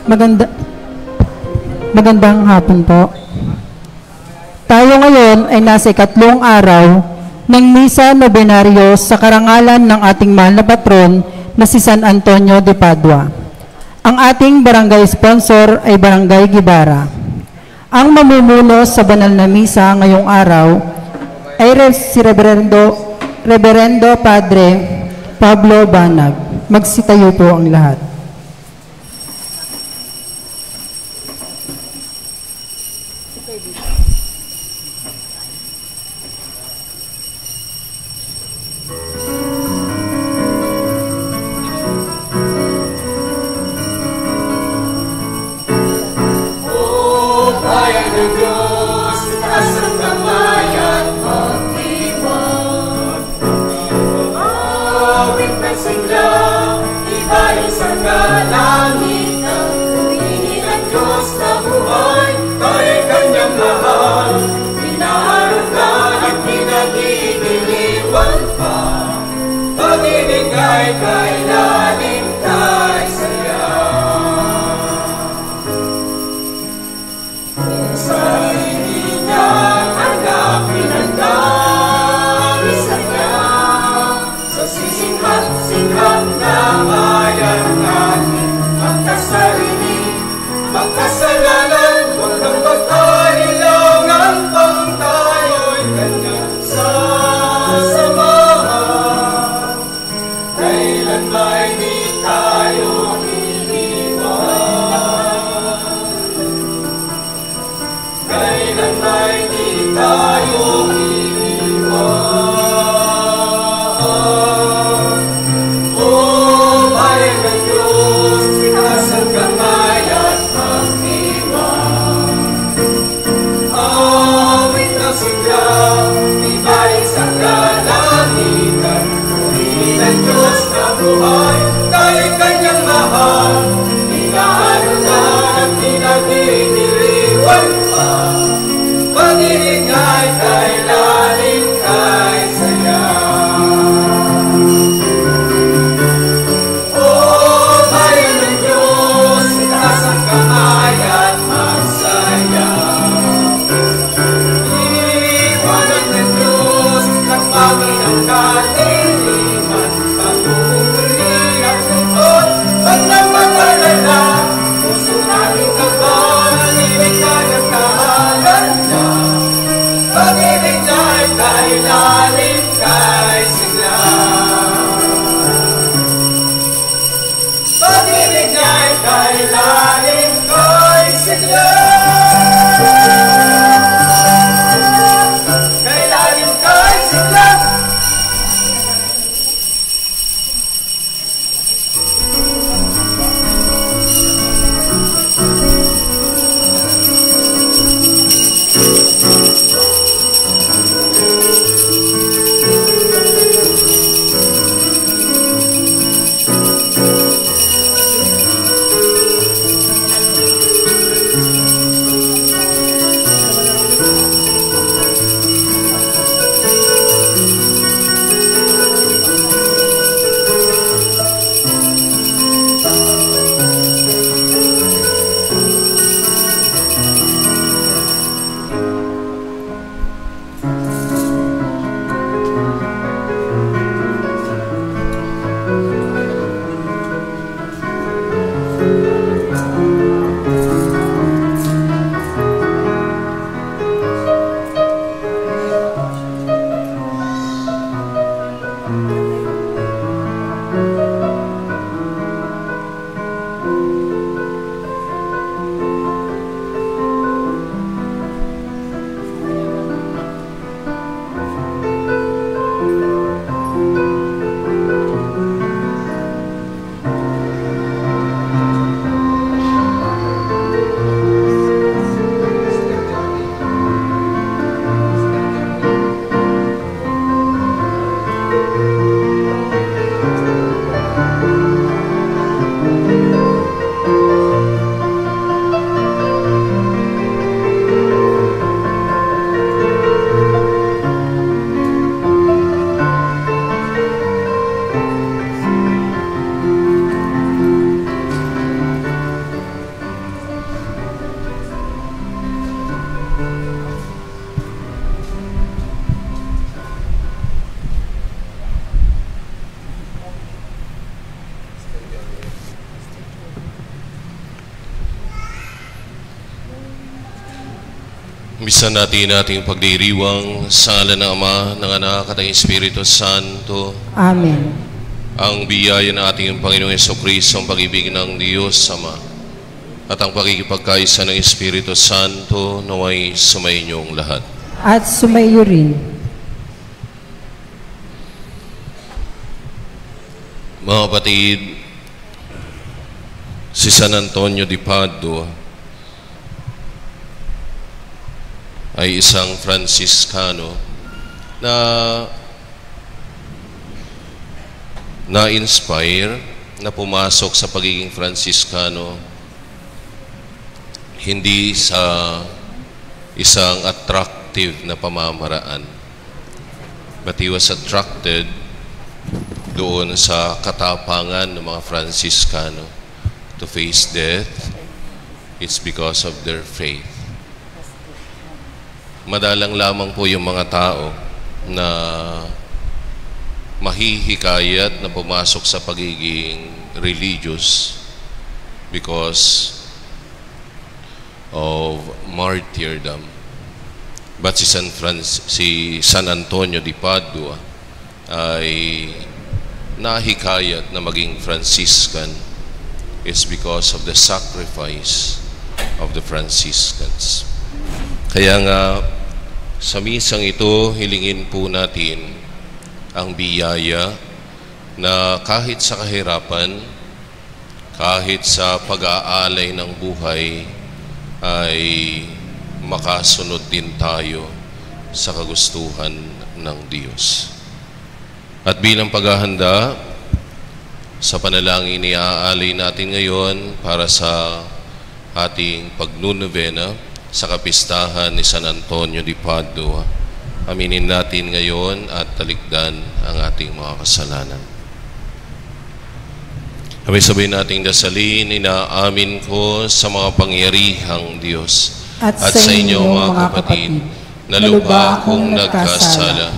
Maganda, magandang hapon po. Tayo ngayon ay nasa ikatlong araw ng Misa Nobenaryo sa karangalan ng ating mahal na patron na si San Antonio de Padua. Ang ating barangay sponsor ay Barangay Gibara. Ang mamumuno sa banal na misa ngayong araw ay si Reverendo Padre Pablo Banag. Magsitayo po ang lahat. Pag-ibig ay Umpisan natin ating pagdiriwang sa ngalan ng Ama, ng Anak at ng Espiritu Santo. Amen. Ang biyaya ng ating Panginoong Jesucristo, ang pag-ibig ng Diyos Ama, at ang pakikipagkaisa ng Espiritu Santo naway sumainyong lahat. At sumaiyo rin. Mga kapatid, si San Antonio de Padua ay isang Franciscano na-inspire na pumasok sa pagiging Franciscano hindi sa isang attractive na pamamaraan, but he was attracted doon sa katapangan ng mga Franciscano to face death. It's because of their faith. Madalang lamang po yung mga tao na mahihikayat na pumasok sa pagiging religious because of martyrdom. But si San Antonio de Padua ay nahikayat na maging Franciscan is because of the sacrifice of the Franciscans. Kaya nga, sa misang ito, hilingin po natin ang biyaya na kahit sa kahirapan, kahit sa pag-aalay ng buhay, ay makasunod din tayo sa kagustuhan ng Diyos. At bilang paghahanda sa panalangin iaalay natin ngayon para sa ating pagnunobena sa kapistahan ni San Antonio de Padua, aminin natin ngayon at talikdan ang ating mga kasalanan. Sabay-sabay nating dasalin, inaamin ko sa mga pangyarihang Diyos at sa inyo mga kapatid, na lubha akong nagkasala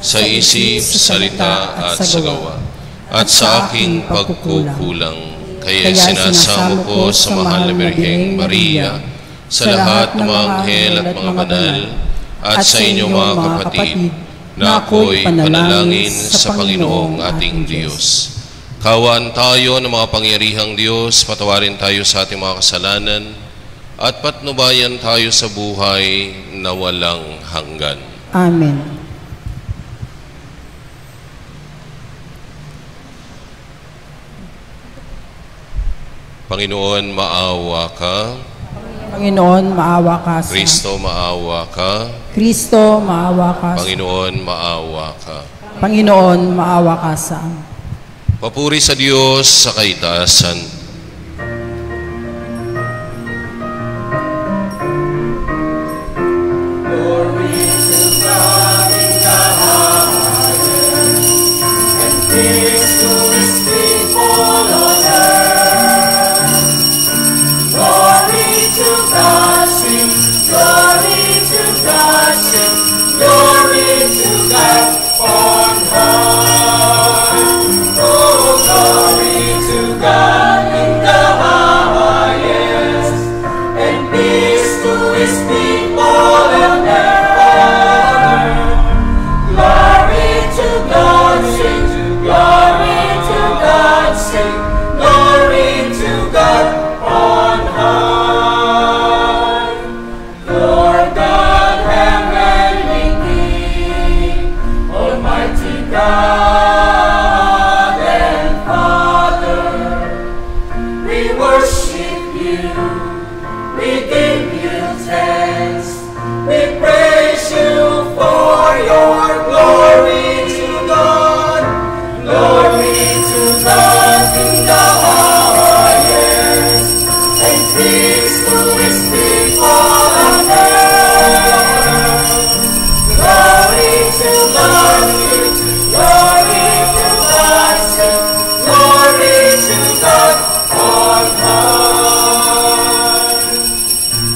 sa isip, salita at sa gawa, at sa aking pagkukulang. Kaya sinasamo ko sa mahal na Birheng Maria, sa lahat ng mga anghel at mga banal, at sa inyo mga kapatid, na ako'y panalangin sa Panginoong ating Diyos. Kawaan tayo ng mga pangyarihang Diyos, patawarin tayo sa ating mga kasalanan, at patnubayan tayo sa buhay na walang hanggan. Amen. Panginoon, maawa ka. Panginoon, maawa ka sa... Kristo, maawa ka. Kristo, maawa ka sa... Panginoon, maawa ka. Panginoon, maawa ka sa... Papuri sa Diyos sa kaitaasan.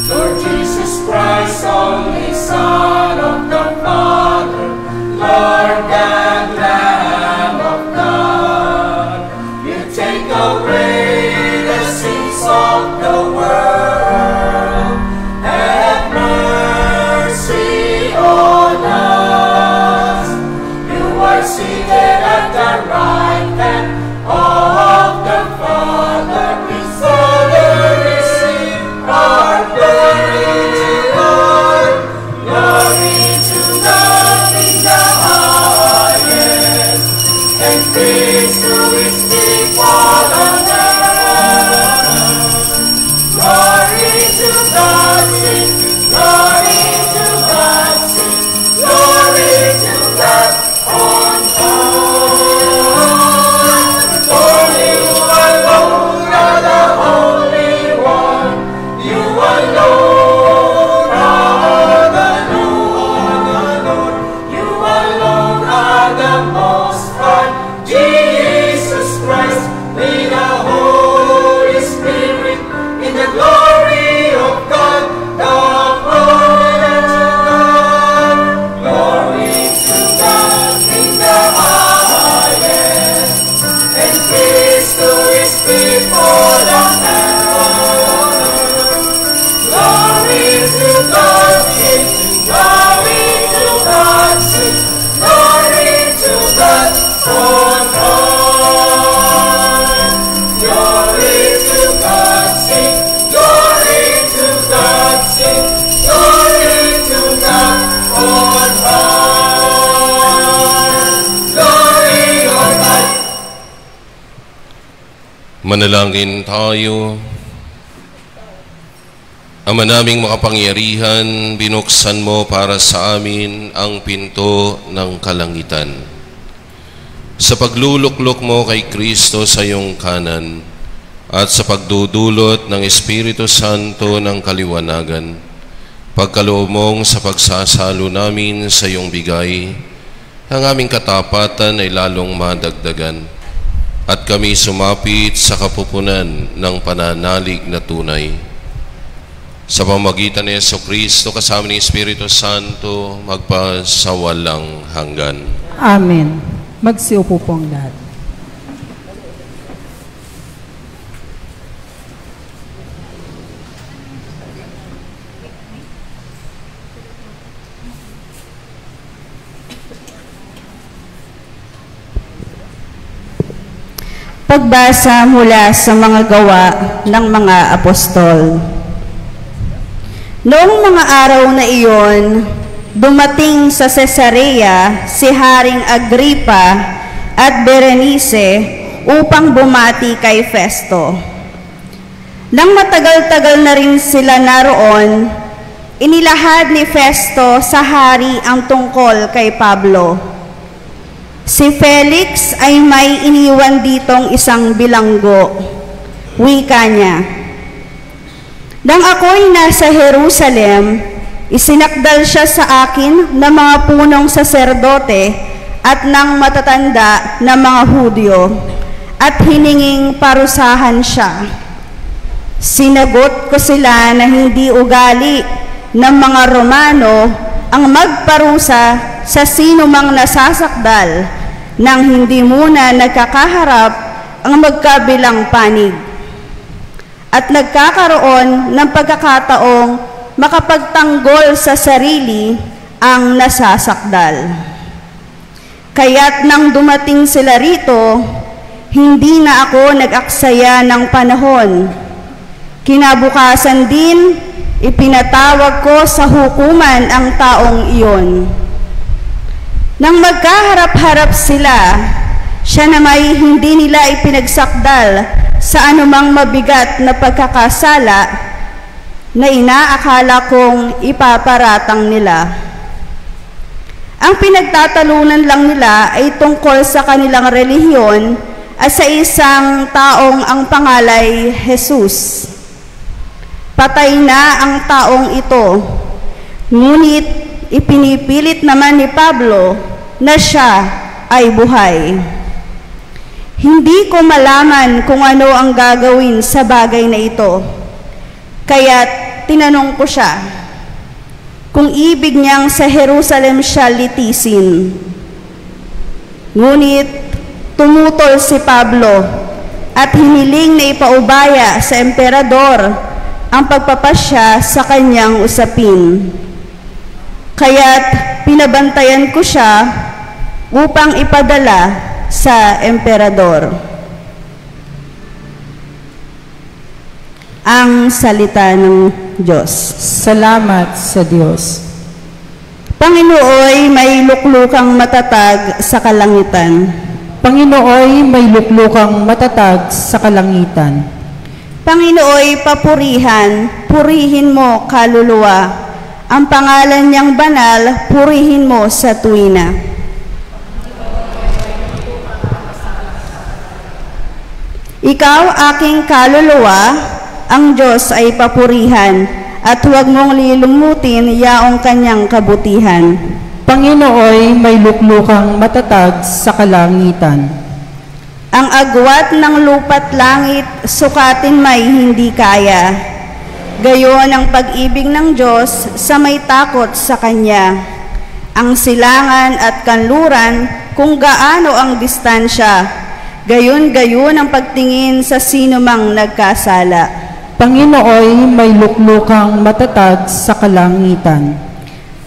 Lord Jesus Christ, all Manalangin tayo. Ama naming makapangyarihan, binuksan mo para sa amin ang pinto ng kalangitan. Sa pagluluklok mo kay Kristo sa iyong kanan at sa pagdudulot ng Espiritu Santo ng kaliwanagan, pagkaloob mong sa pagsasalo namin sa iyong bigay, ang aming katapatan ay lalong madagdagan at kami sumapit sa kapupunan ng pananalig na tunay. Sa pamamagitan ni Jesucristo kasama ni Espiritu Santo, magpasawalang hanggan. Amen. Magsiupo po ang lahat. Pagbasa mula sa mga gawa ng mga apostol. Noong mga araw na iyon, dumating sa Cesarea si Haring Agripa at Berenice upang bumati kay Festo. Nang matagal-tagal na rin sila naroon, inilahad ni Festo sa hari ang tungkol kay Pablo. Si Felix ay may iniwan ditong isang bilanggo. Wika niya, "Nang ako'y nasa Jerusalem, isinakdal siya sa akin ng mga punong saserdote at ng matatanda na mga Hudyo, at hininging parusahan siya. Sinagot ko sila na hindi ugali ng mga Romano ang magparusa sa sino mang nasasakdal nang hindi muna nagkakaharap ang magkabilang panig, at nagkakaroon ng pagkakataong makapagtanggol sa sarili ang nasasakdal. Kaya't nang dumating sila rito, hindi na ako nag-aksaya ng panahon. Kinabukasan din, ipinatawag ko sa hukuman ang taong iyon. Nang magkaharap-harap sila, siya na may hindi nila ipinagsakdal sa anumang mabigat na pagkakasala na inaakala kong ipaparatang nila. Ang pinagtatalunan lang nila ay tungkol sa kanilang relihiyon at sa isang taong ang pangalay Jesus. Patay na ang taong ito, ngunit ipinipilit naman ni Pablo na siya ay buhay. Hindi ko malaman kung ano ang gagawin sa bagay na ito, kaya't tinanong ko siya kung ibig niyang sa Jerusalem siya litisin. Ngunit tumutol si Pablo at hiniling na ipaubaya sa emperador ang pagpapasya sa kanyang usapin. Kaya't pinabantayan ko siya upang ipadala sa emperador. Ang salita ng Diyos. Salamat sa Diyos. Panginooy may luklukang matatag sa kalangitan. Panginooy may luklukang matatag sa kalangitan. Panginooy papurihan, purihin mo kaluluwa. Ang pangalan niyang banal, purihin mo sa tuwina. Ikaw, aking kaluluwa, ang Diyos ay papurihan, at huwag mong lilumutin yaong kanyang kabutihan. Panginooy may luklukang matatag sa kalangitan. Ang agwat ng lupa't langit, sukatin may hindi kaya. Gayon ang pag-ibig ng Diyos sa may takot sa Kanya. Ang silangan at kanluran kung gaano ang distansya. Gayon-gayon ang pagtingin sa sino mang nagkasala. Panginooy may luklukang matatag sa kalangitan.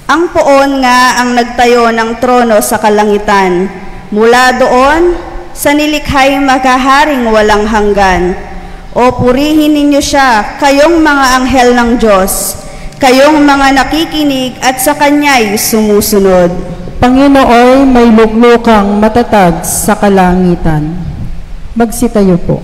Ang poon nga ang nagtayo ng trono sa kalangitan. Mula doon, sa nilikhay makaharing walang hanggan. O purihin ninyo siya, kayong mga anghel ng Diyos, kayong mga nakikinig at sa Kanya'y sumusunod. Panginooy may luklukang matatag sa kalangitan. Magsitayo po.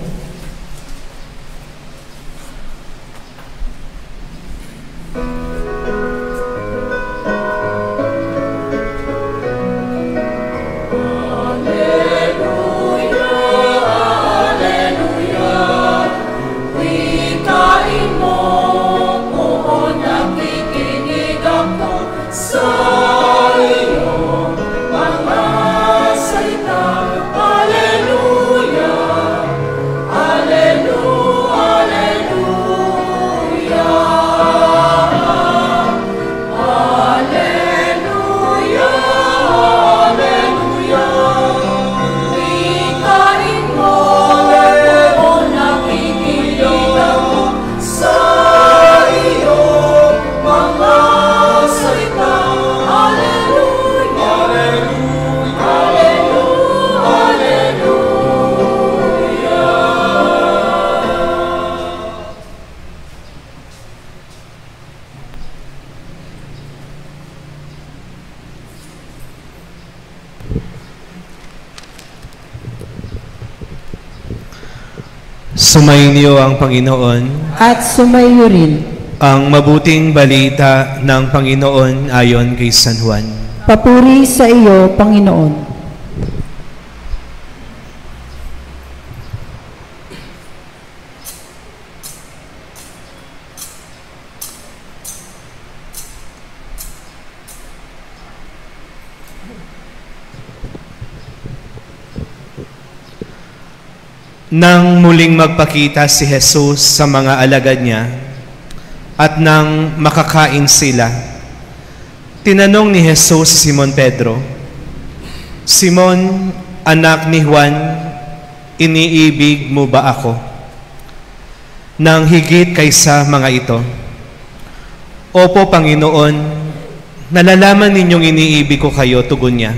Sumainyo ang Panginoon at sumayo rin. ang mabuting balita ng Panginoon ayon kay San Juan. Papuri sa iyo, Panginoon. Nang muling magpakita si Jesus sa mga alagad niya at nang makakain sila, tinanong ni Jesus si Simon Pedro, "Simon, anak ni Juan, iniibig mo ba ako nang higit kaysa mga ito?" "Opo, Panginoon, nalalaman ninyong iniibig ko kayo," tugon niya.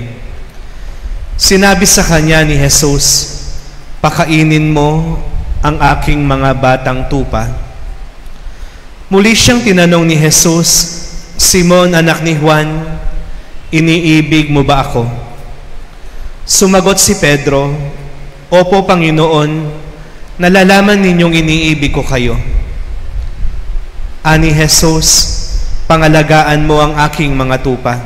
Sinabi sa kanya ni Jesus, "Pakainin mo ang aking mga batang tupa." Muli siyang tinanong ni Jesus, "Simon, anak ni Juan, iniibig mo ba ako?" Sumagot si Pedro, "Opo, Panginoon, nalalaman ninyong iniibig ko kayo." Ani Jesus, "Pangalagaan mo ang aking mga tupa."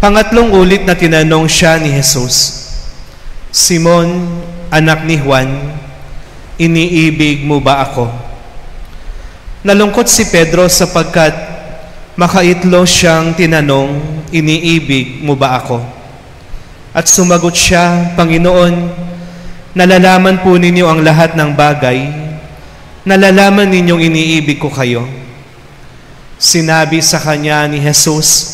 Pangatlong ulit na tinanong siya ni Jesus, "Simon, anak ni Juan, iniibig mo ba ako?" Nalungkot si Pedro sapagkat makaitlo siyang tinanong, "Iniibig mo ba ako?" At sumagot siya, "Panginoon, nalalaman po ninyo ang lahat ng bagay. Nalalaman ninyong iniibig ko kayo." Sinabi sa kanya ni Jesus,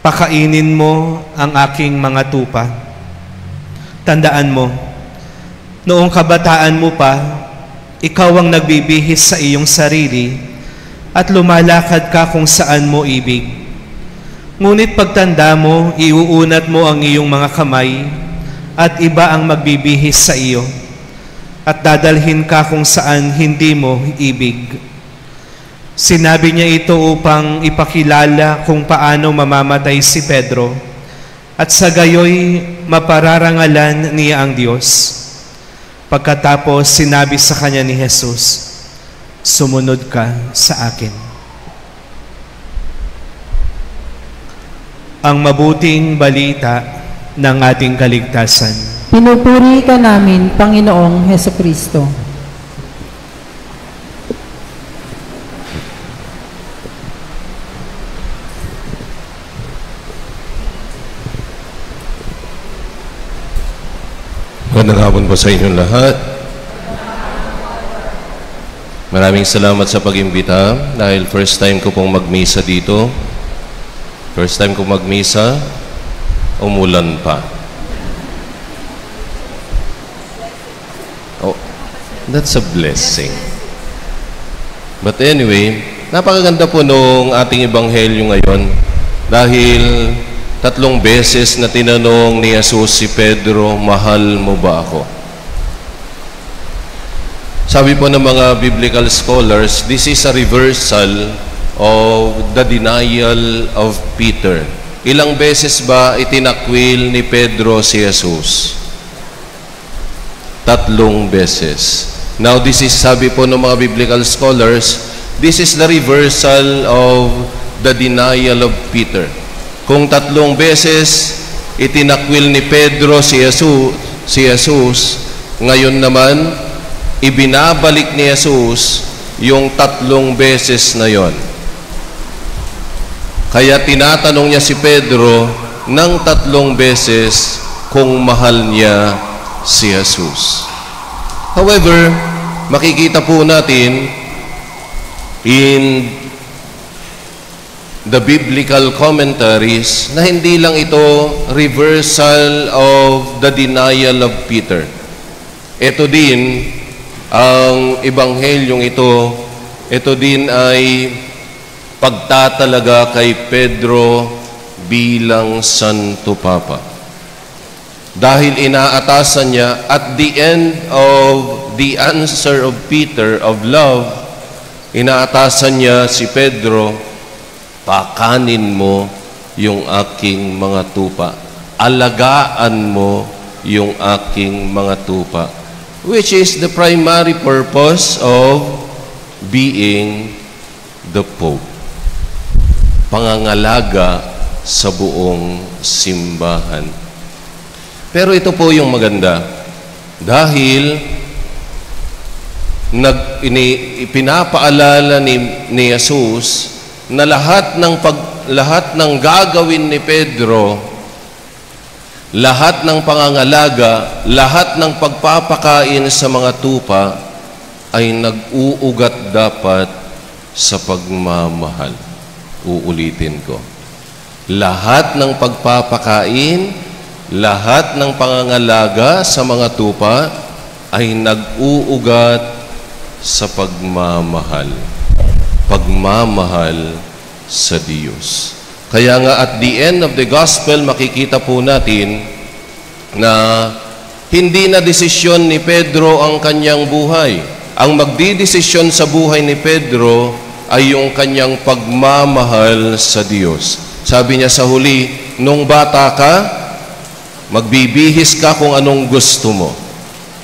"Pakainin mo ang aking mga tupa." Tandaan mo, noong kabataan mo pa, ikaw ang nagbibihis sa iyong sarili at lumalakad ka kung saan mo ibig. Ngunit pagtanda mo, iuunat mo ang iyong mga kamay at iba ang magbibihis sa iyo at dadalhin ka kung saan hindi mo ibig. Sinabi niya ito upang ipakilala kung paano mamamatay si Pedro at sa gayoy mapararangalan niya ang Diyos. Pagkatapos sinabi sa kanya ni Jesus, "Sumunod ka sa akin." Ang mabuting balita ng ating kaligtasan. Pinupuri ka namin, Panginoong Hesukristo. Magandang hapon po sa inyong lahat. Maraming salamat sa pag-imbita dahil first time ko pong magmisa dito. First time ko magmisa, umulan pa. Oh, that's a blessing. But anyway, napakaganda po nung ating ebanghelyo ngayon dahil 3 beses na tinanong ni Jesus si Pedro, "Mahal mo ba ako?" Sabi po ng mga biblical scholars, this is a reversal of the denial of Peter. Ilang beses ba itinakwil ni Pedro si Jesus? 3 beses. Now this is, sabi po ng mga biblical scholars, this is the reversal of the denial of Peter. Kung 3 beses itinakwil ni Pedro si Jesus, ngayon naman ibinabalik ni Jesus yung 3 beses na yon. Kaya tinatanong niya si Pedro ng 3 beses kung mahal niya si Jesus. However, makikita po natin in the biblical commentaries na hindi lang ito reversal of the denial of Peter. Ito din ang ebanghelyong ito din ay pagtatalaga kay Pedro bilang Santo Papa. Dahil inaatasan niya at the end of the answer of Peter of love, inaatasan niya si Pedro, pakanin mo yung aking mga tupa. Alagaan mo yung aking mga tupa. Which is the primary purpose of being the Pope. Pangangalaga sa buong simbahan. Pero ito po yung maganda. Dahil pinapaalala ni Jesus na lahat ng gagawin ni Pedro, lahat ng pangangalaga, lahat ng pagpapakain sa mga tupa ay nag-uugat dapat sa pagmamahal. Uulitin ko. Lahat ng pagpapakain, lahat ng pangangalaga sa mga tupa ay nag-uugat sa pagmamahal. Pagmamahal sa Diyos. Kaya nga at the end of the gospel, makikita po natin na hindi na desisyon ni Pedro ang kanyang buhay. Ang magdidesisyon sa buhay ni Pedro ay yung kanyang pagmamahal sa Diyos. Sabi niya sa huli, nung bata ka, magbibihis ka kung anong gusto mo.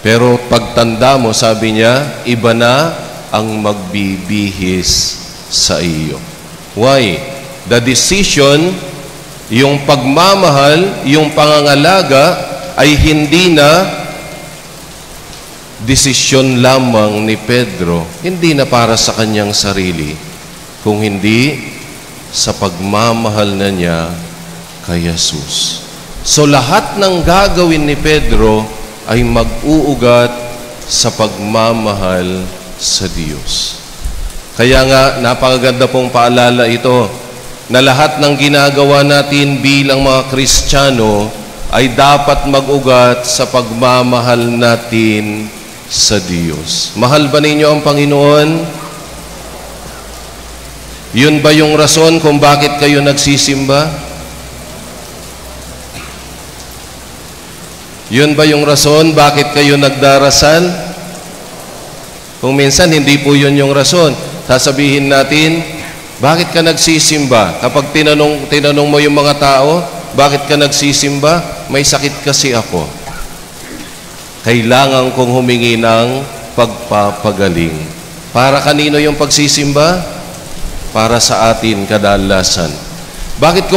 Pero pagtanda mo, sabi niya, iba na ang magbibihis sa iyo. Why? The decision, yung pagmamahal, yung pangangalaga, ay hindi na desisyon lamang ni Pedro. Hindi na para sa kanyang sarili, kung hindi sa pagmamahal na niya kay Jesus. So lahat ng gagawin ni Pedro ay mag-uugat sa pagmamahal sa Diyos. Kaya nga, napakaganda pong paalala ito, na lahat ng ginagawa natin bilang mga Kristiyano ay dapat mag-ugat sa pagmamahal natin sa Diyos. Mahal ba ninyo ang Panginoon? Yun ba yung rason kung bakit kayo nagsisimba? Yun ba yung rason bakit kayo nagdarasal? Kung minsan, hindi po yun yung rason. Sasabihin natin, bakit ka nagsisimba? Kapag tinanong mo yung mga tao, bakit ka nagsisimba? May sakit kasi ako. Kailangan kong humingi ng pagpapagaling. Para kanino yung pagsisimba? Para sa atin kadalasan. Bakit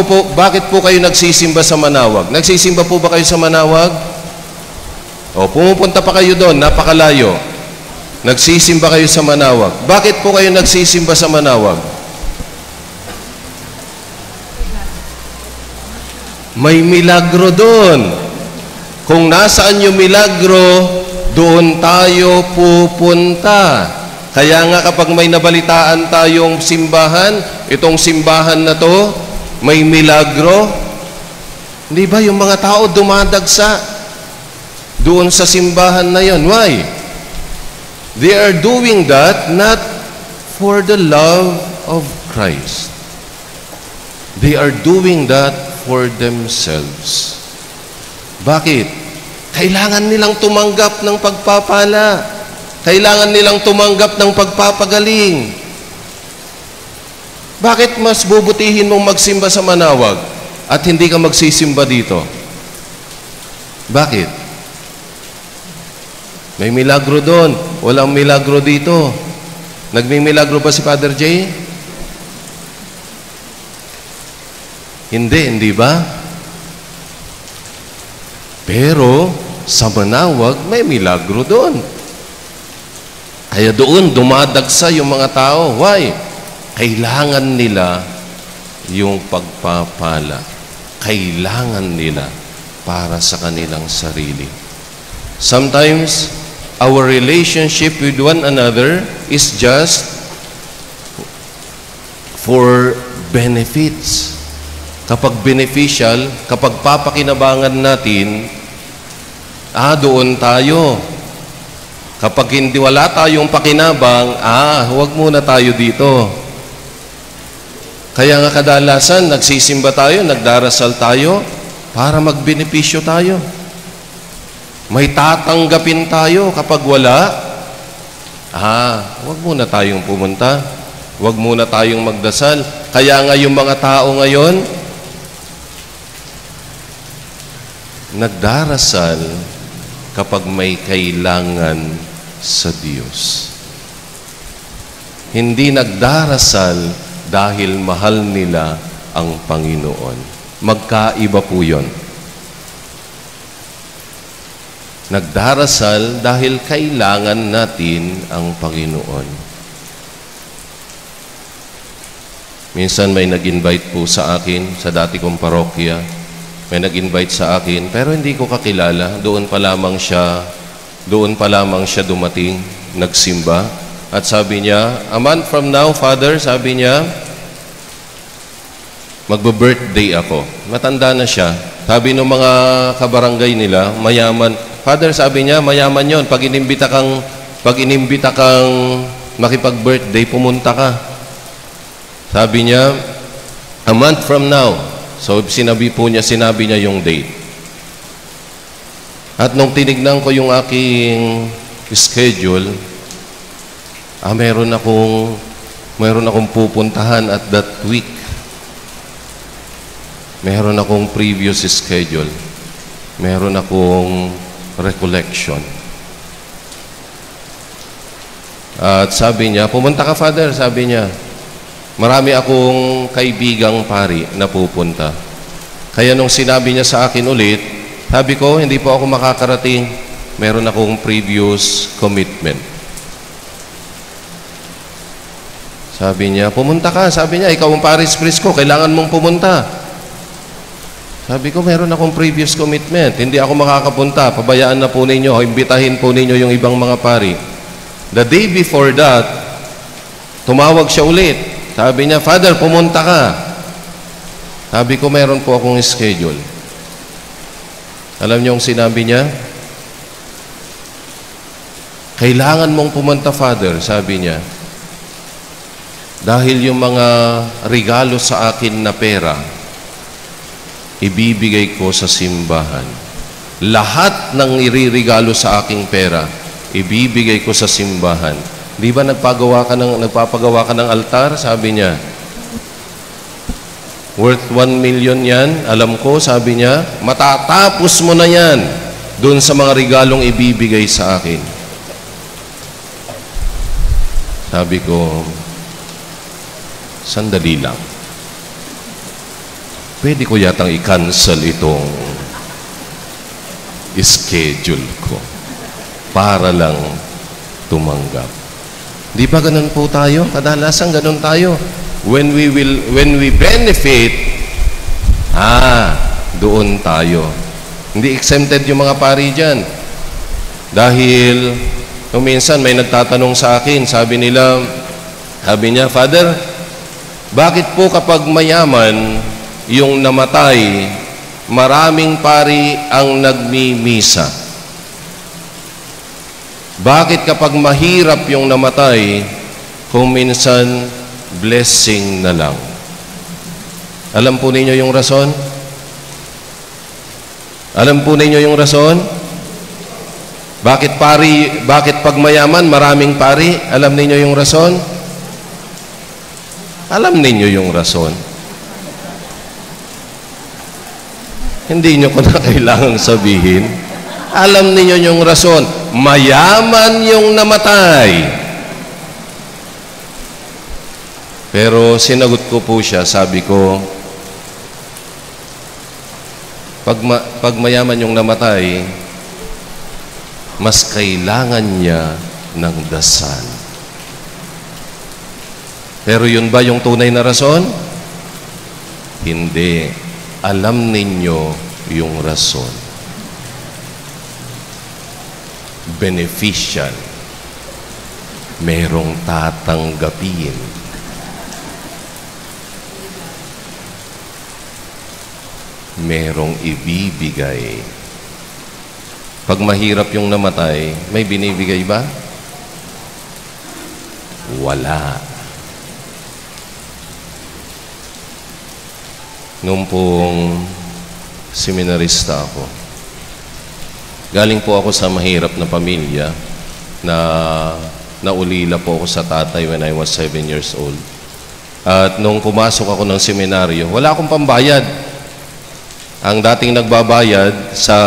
po kayo nagsisimba sa Manawag? Nagsisimba po ba kayo sa Manawag? O, pumupunta pa kayo doon, napakalayo. Nagsisimba kayo sa Manawag. Bakit po kayo nagsisimba sa Manawag? May milagro doon. Kung nasaan yung milagro, doon tayo pupunta. Kaya nga kapag may nabalitaan tayong simbahan, itong simbahan na to, may milagro, hindi ba yung mga tao dumadagsa doon sa simbahan na yon? Why? They are doing that not for the love of Christ. They are doing that for themselves. Bakit? Kailangan nilang tumanggap ng pagpapala. Kailangan nilang tumanggap ng pagpapagaling. Bakit mas bubutihin mong magsimba sa Manawag at hindi ka magsisimba dito? Bakit? May milagro doon. Walang milagro dito. Nagmimilagro ba si Father J? Hindi ba? Pero sa Manawag, may milagro doon. Kaya doon, dumadagsa yung mga tao. Why? Kailangan nila yung pagpapala. Kailangan nila para sa kanilang sarili. Sometimes, our relationship with one another is just for benefits. Kapag beneficial, kapag papakinabangan natin, doon tayo. Kapag hindi wala tayong pakinabang, huwag muna tayo dito. Kaya nga kadalasan, nagsisimba tayo, nagdarasal tayo, para magbenepisyo tayo. May tatanggapin tayo kapag wala. Huwag muna tayong pumunta. Huwag muna tayong magdasal. Kaya nga yung mga tao ngayon, nagdarasal kapag may kailangan sa Diyos. Hindi nagdarasal dahil mahal nila ang Panginoon. Magkaiba po yun. Nagdarasal dahil kailangan natin ang Panginoon. Minsan may nag-invite po sa akin sa dati kong parokya. May nag-invite sa akin, pero hindi ko kakilala. Doon pa lamang siya dumating, nagsimba. At sabi niya, a month from now, Father, sabi niya, magbe-birthday ako. Matanda na siya. Sabi ng mga kabarangay nila, mayaman. Father, sabi niya, mayaman yon. Pag inimbita kang makipag-birthday, pumunta ka. Sabi niya, a month from now. So, sinabi niya yung date. At nung tinignan ko yung aking schedule, meron akong pupuntahan at that week. Meron akong previous schedule. Meron akong recollection. At sabi niya, pumunta ka, Father, sabi niya. Marami akong kaibigang pari na pupunta. Kaya nung sinabi niya sa akin ulit, sabi ko, hindi po ako makakarating. Meron akong previous commitment. Sabi niya, pumunta ka. Sabi niya, ikaw ang paris priest ko, kailangan mong pumunta. Sabi ko, meron akong previous commitment. Hindi ako makakapunta. Pabayaan na po ninyo. Imbitahin po ninyo yung ibang mga pari. The day before that, tumawag siya ulit. Sabi niya, Father, pumunta ka. Sabi ko, meron po akong schedule. Alam niyo ang sinabi niya? Kailangan mong pumunta, Father, sabi niya. Dahil yung mga regalo sa akin na pera, ibibigay ko sa simbahan. Lahat ng iririgalo sa aking pera, ibibigay ko sa simbahan. Di ba nagpapagawa ka ng altar? Sabi niya. Worth 1 million yan. Alam ko, sabi niya, matatapos mo na yan doon sa mga regalong ibibigay sa akin. Sabi ko, sandali lang. Pwede ko yatang i-cancel itong schedule ko para lang tumanggap. Di ba ganun po tayo? Kadalasan ganun tayo. When we benefit, doon tayo. Hindi exempted yung mga pari dyan. Dahil, kung minsan may nagtatanong sa akin, sabi niya, Father, bakit po kapag mayaman yung namatay, maraming pari ang nagmimisa? Bakit kapag mahirap yung namatay, kung minsan blessing na lang? Alam po ninyo yung rason? Alam po ninyo yung rason? Bakit pag mayaman, maraming pari? Alam ninyo yung rason? Alam ninyo yung rason? Hindi nyo ko na kailangang sabihin. Alam ninyo yung rason. Mayaman yung namatay. Pero sinagot ko po siya, sabi ko, pag mayaman yung namatay, mas kailangan niya ng dasal. Pero yun ba yung tunay na rason? Hindi. Alam ninyo yung rason. Beneficial. Merong tatanggapin. Merong ibibigay. Pag mahirap yung namatay, may binibigay ba? Wala. Nung pong seminarista ako, galing po ako sa mahirap na pamilya na naulila po ako sa tatay when I was 7 years old. At nung pumasok ako ng seminaryo, wala akong pambayad. Ang dating nagbabayad sa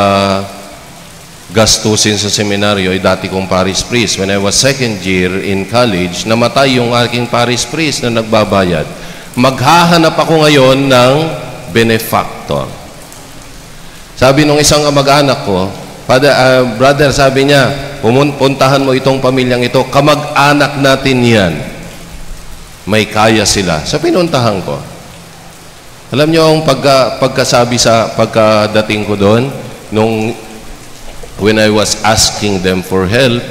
gastusin sa seminaryo ay dati kong parish priest. When I was second year in college, namatay yung aking parish priest na nagbabayad. Maghahanap ako ngayon ng benefactor. Sabi nung isang kamag-anak ko, brother, sabi niya, puntahan mo itong pamilyang ito, kamag-anak natin yan. May kaya sila. So pinuntahan ko. Alam niyo ang pagkadating ko doon, when I was asking them for help,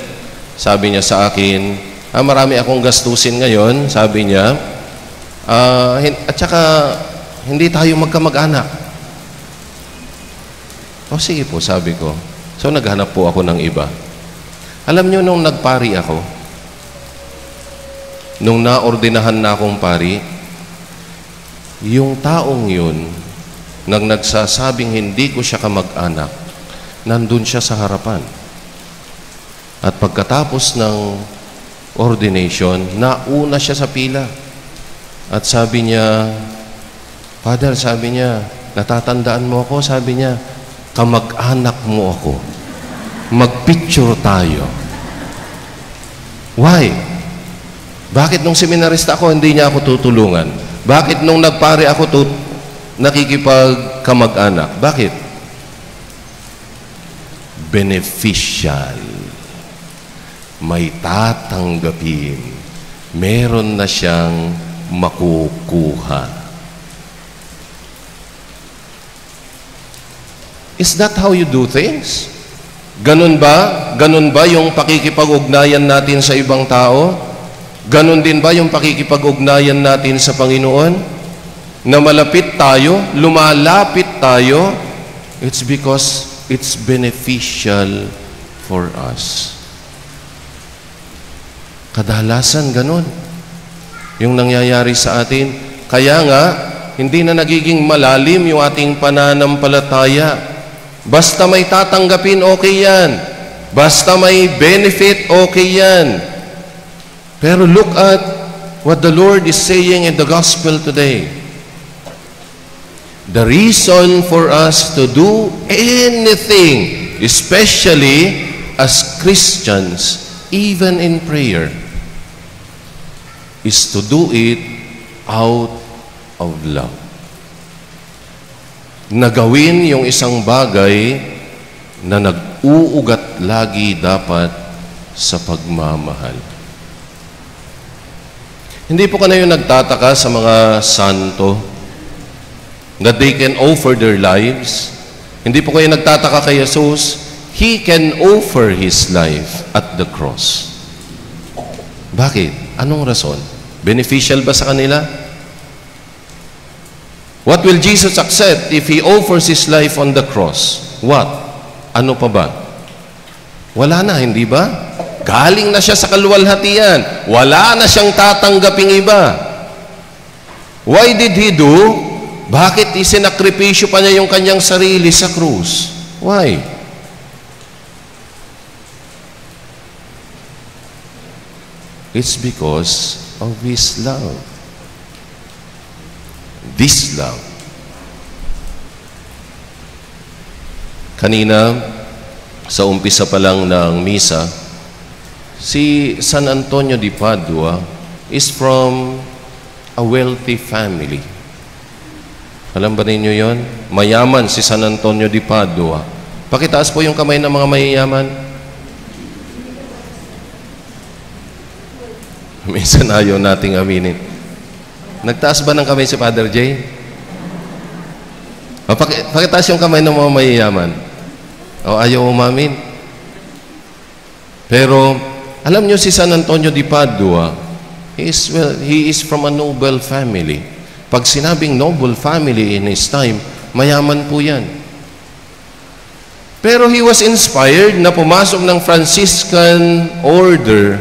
sabi niya sa akin, marami akong gastusin ngayon, sabi niya, at saka hindi tayo magkamag-anak. O sige po, sabi ko. So naghanap po ako ng iba. Alam niyo nung nagpari ako, nung naordinahan na akong pari, yung taong yun, nang nagsasabing hindi ko siya kamag-anak, nandun siya sa harapan. At pagkatapos ng ordination, nauna siya sa pila. At sabi niya, Father, sabi niya, natatandaan mo ako? Sabi niya, kamag-anak mo ako. Mag-picture tayo. Why? Bakit nung seminarista ako, hindi niya ako tutulungan? Bakit nung nagpare ako, nakikipagkamag-anak? Bakit? Beneficial. May tatanggapin. Meron na siyang makukuha. Is that how you do things? Ganun ba? Ganun ba yung pakikipag-ugnayan natin sa ibang tao? Ganun din ba yung pakikipag-ugnayan natin sa Panginoon? Na malapit tayo, lumalapit tayo, it's because it's beneficial for us. Kadalasan ganun yung nangyayari sa atin. Kaya nga, hindi na nagiging malalim yung ating pananampalataya. Basta may tatanggapin, okay yan. Basta may benefit, okay yan. Pero look at what the Lord is saying in the gospel today. The reason for us to do anything, especially as Christians, even in prayer, is to do it out of love. Nagawin yung isang bagay na nag-uugat lagi dapat sa pagmamahal. Hindi po kayo nagtataka sa mga santo that they can offer their lives? Hindi po kayo nagtataka kay Jesus? He can offer His life at the cross. Bakit? Anong rason? Beneficial ba sa kanila? What will Jesus accept if He offers His life on the cross? What? Ano pa ba? Wala na, hindi ba? Galing na siya sa kaluwalhatian. Wala na siyang tatanggaping iba. Why did He do? Bakit isinakripisyo pa niya yung kanyang sarili sa krus? Why? It's because of His love. This love. Kanina, sa umpisa pa lang ng misa, si San Antonio de Padua is from a wealthy family. Alam ba ninyo yon? Mayaman si San Antonio de Padua. Pakitaas po yung kamay ng mga mayayaman. Minsan ayaw nating aminin. Nagtaas ba ng kamay si Father J? Pakitaas yung kamay ng mga mayayaman. O ayaw umamin. Pero, alam nyo si San Antonio de Padua, he is from a noble family. Pag sinabing noble family in his time, mayaman po yan. Pero he was inspired na pumasok ng Franciscan order.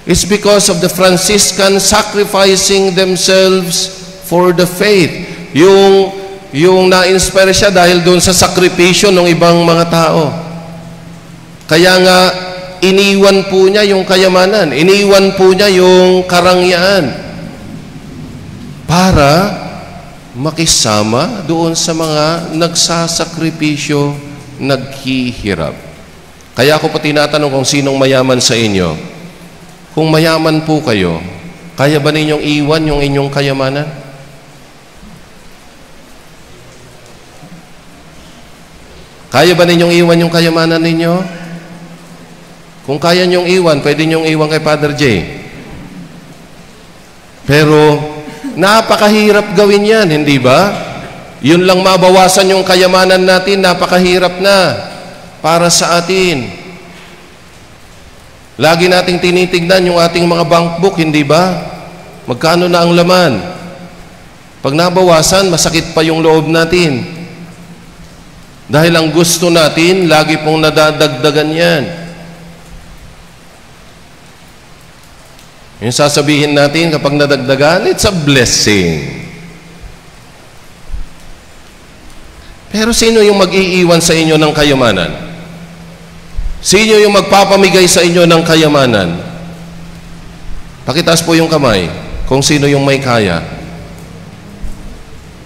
It's because of the Franciscans sacrificing themselves for the faith. Yung na-inspire siya dahil doon sa sakripisyo ng ibang mga tao. Kaya nga, iniwan po niya yung kayamanan. Iniwan po niya yung karangyaan. Para makisama doon sa mga nagsasakripisyo, naghihirap. Kaya ako pa tinatanong kung sinong mayaman sa inyo. Kung mayaman po kayo, kaya ba ninyong iwan yung inyong kayamanan? Kaya ba ninyong iwan yung kayamanan ninyo? Kung kaya nyong iwan, pwede nyong iwan kay Father J. Pero, napakahirap gawin yan, hindi ba? Yun lang mabawasan yung kayamanan natin, napakahirap na para sa atin. Lagi nating tinitignan yung ating mga bank book, hindi ba? Magkano na ang laman? Pag nabawasan, masakit pa yung loob natin. Dahil ang gusto natin, lagi pong nadadagdagan yan. Yung sasabihin natin kapag nadagdagan, it's a blessing. Pero sino yung mag-iiwan sa inyo ng kayamanan? Sino yung magpapamigay sa inyo ng kayamanan? Pakitaas po yung kamay kung sino yung may kaya.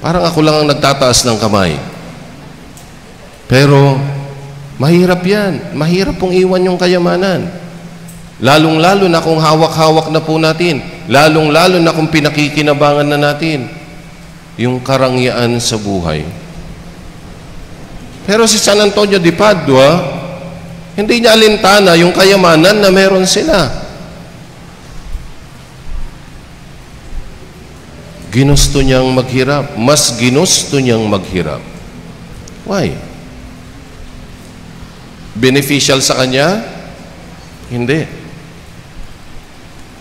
Parang ako lang ang nagtataas ng kamay. Pero, mahirap yan. Mahirap pong iwan yung kayamanan. Lalong-lalo na kung hawak-hawak na po natin. Lalong-lalo na kung pinakikinabangan na natin yung karangyaan sa buhay. Pero si San Antonio de Padua, hindi niya alintana yung kayamanan na meron sila. Ginusto niyang maghirap. Mas ginusto niyang maghirap. Why? Beneficial sa kanya? Hindi.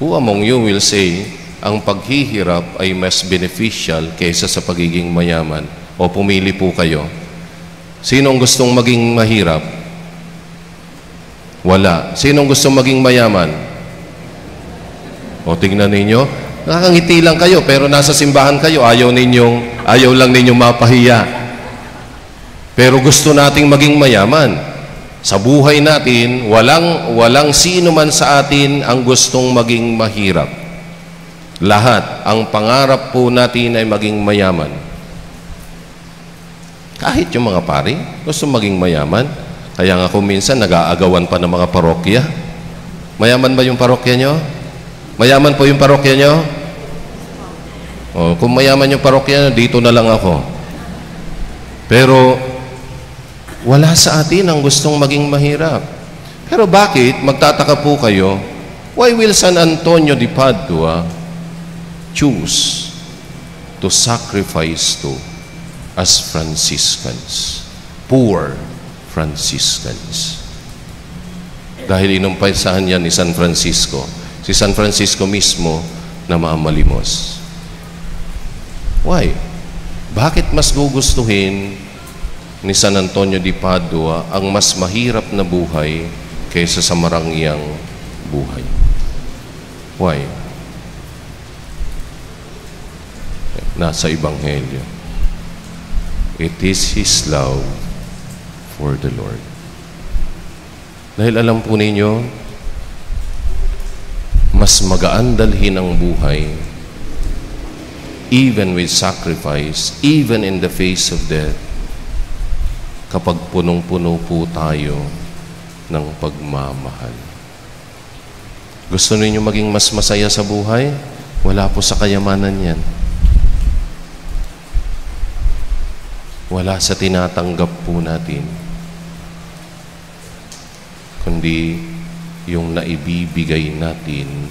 Who among you will say, ang paghihirap ay mas beneficial kaysa sa pagiging mayaman? O pumili po kayo. Sinong gustong maging mahirap? Wala. Sinong gustong maging mayaman? O tingnan ninyo, nakakangiti lang kayo pero nasa simbahan kayo, ayaw lang ninyong mapahiya. Pero gusto nating maging mayaman. Sa buhay natin, walang sino man sa atin ang gustong maging mahirap. Lahat, ang pangarap po natin ay maging mayaman. Kahit yung mga pari, gusto maging mayaman. Kaya nga kung minsan nag-aagawan pa ng mga parokya. Mayaman ba yung parokya nyo? Mayaman po yung parokya nyo? O, kung mayaman yung parokya nyo, dito na lang ako. Pero, wala sa atin ang gustong maging mahirap. Pero bakit, magtataka po kayo, why will San Antonio de Padua choose to sacrifice to as Franciscans, poor Franciscans? Dahil inumpasahan yan ni San Francisco. Si San Francisco mismo na mamalimos. Why? Bakit mas gugustuhin ni San Antonio de Padua ang mas mahirap na buhay kaysa sa marangyang buhay? Why? Nasa Ebanghelyo. It is His love for the Lord. Dahil alam po ninyo, mas magaan dalhin ang buhay even with sacrifice, even in the face of death, kapag punong-puno po tayo ng pagmamahal. Gusto ninyo maging mas masaya sa buhay? Wala po sa kayamanan yan. Wala sa tinatanggap po natin. Kundi yung naibibigay natin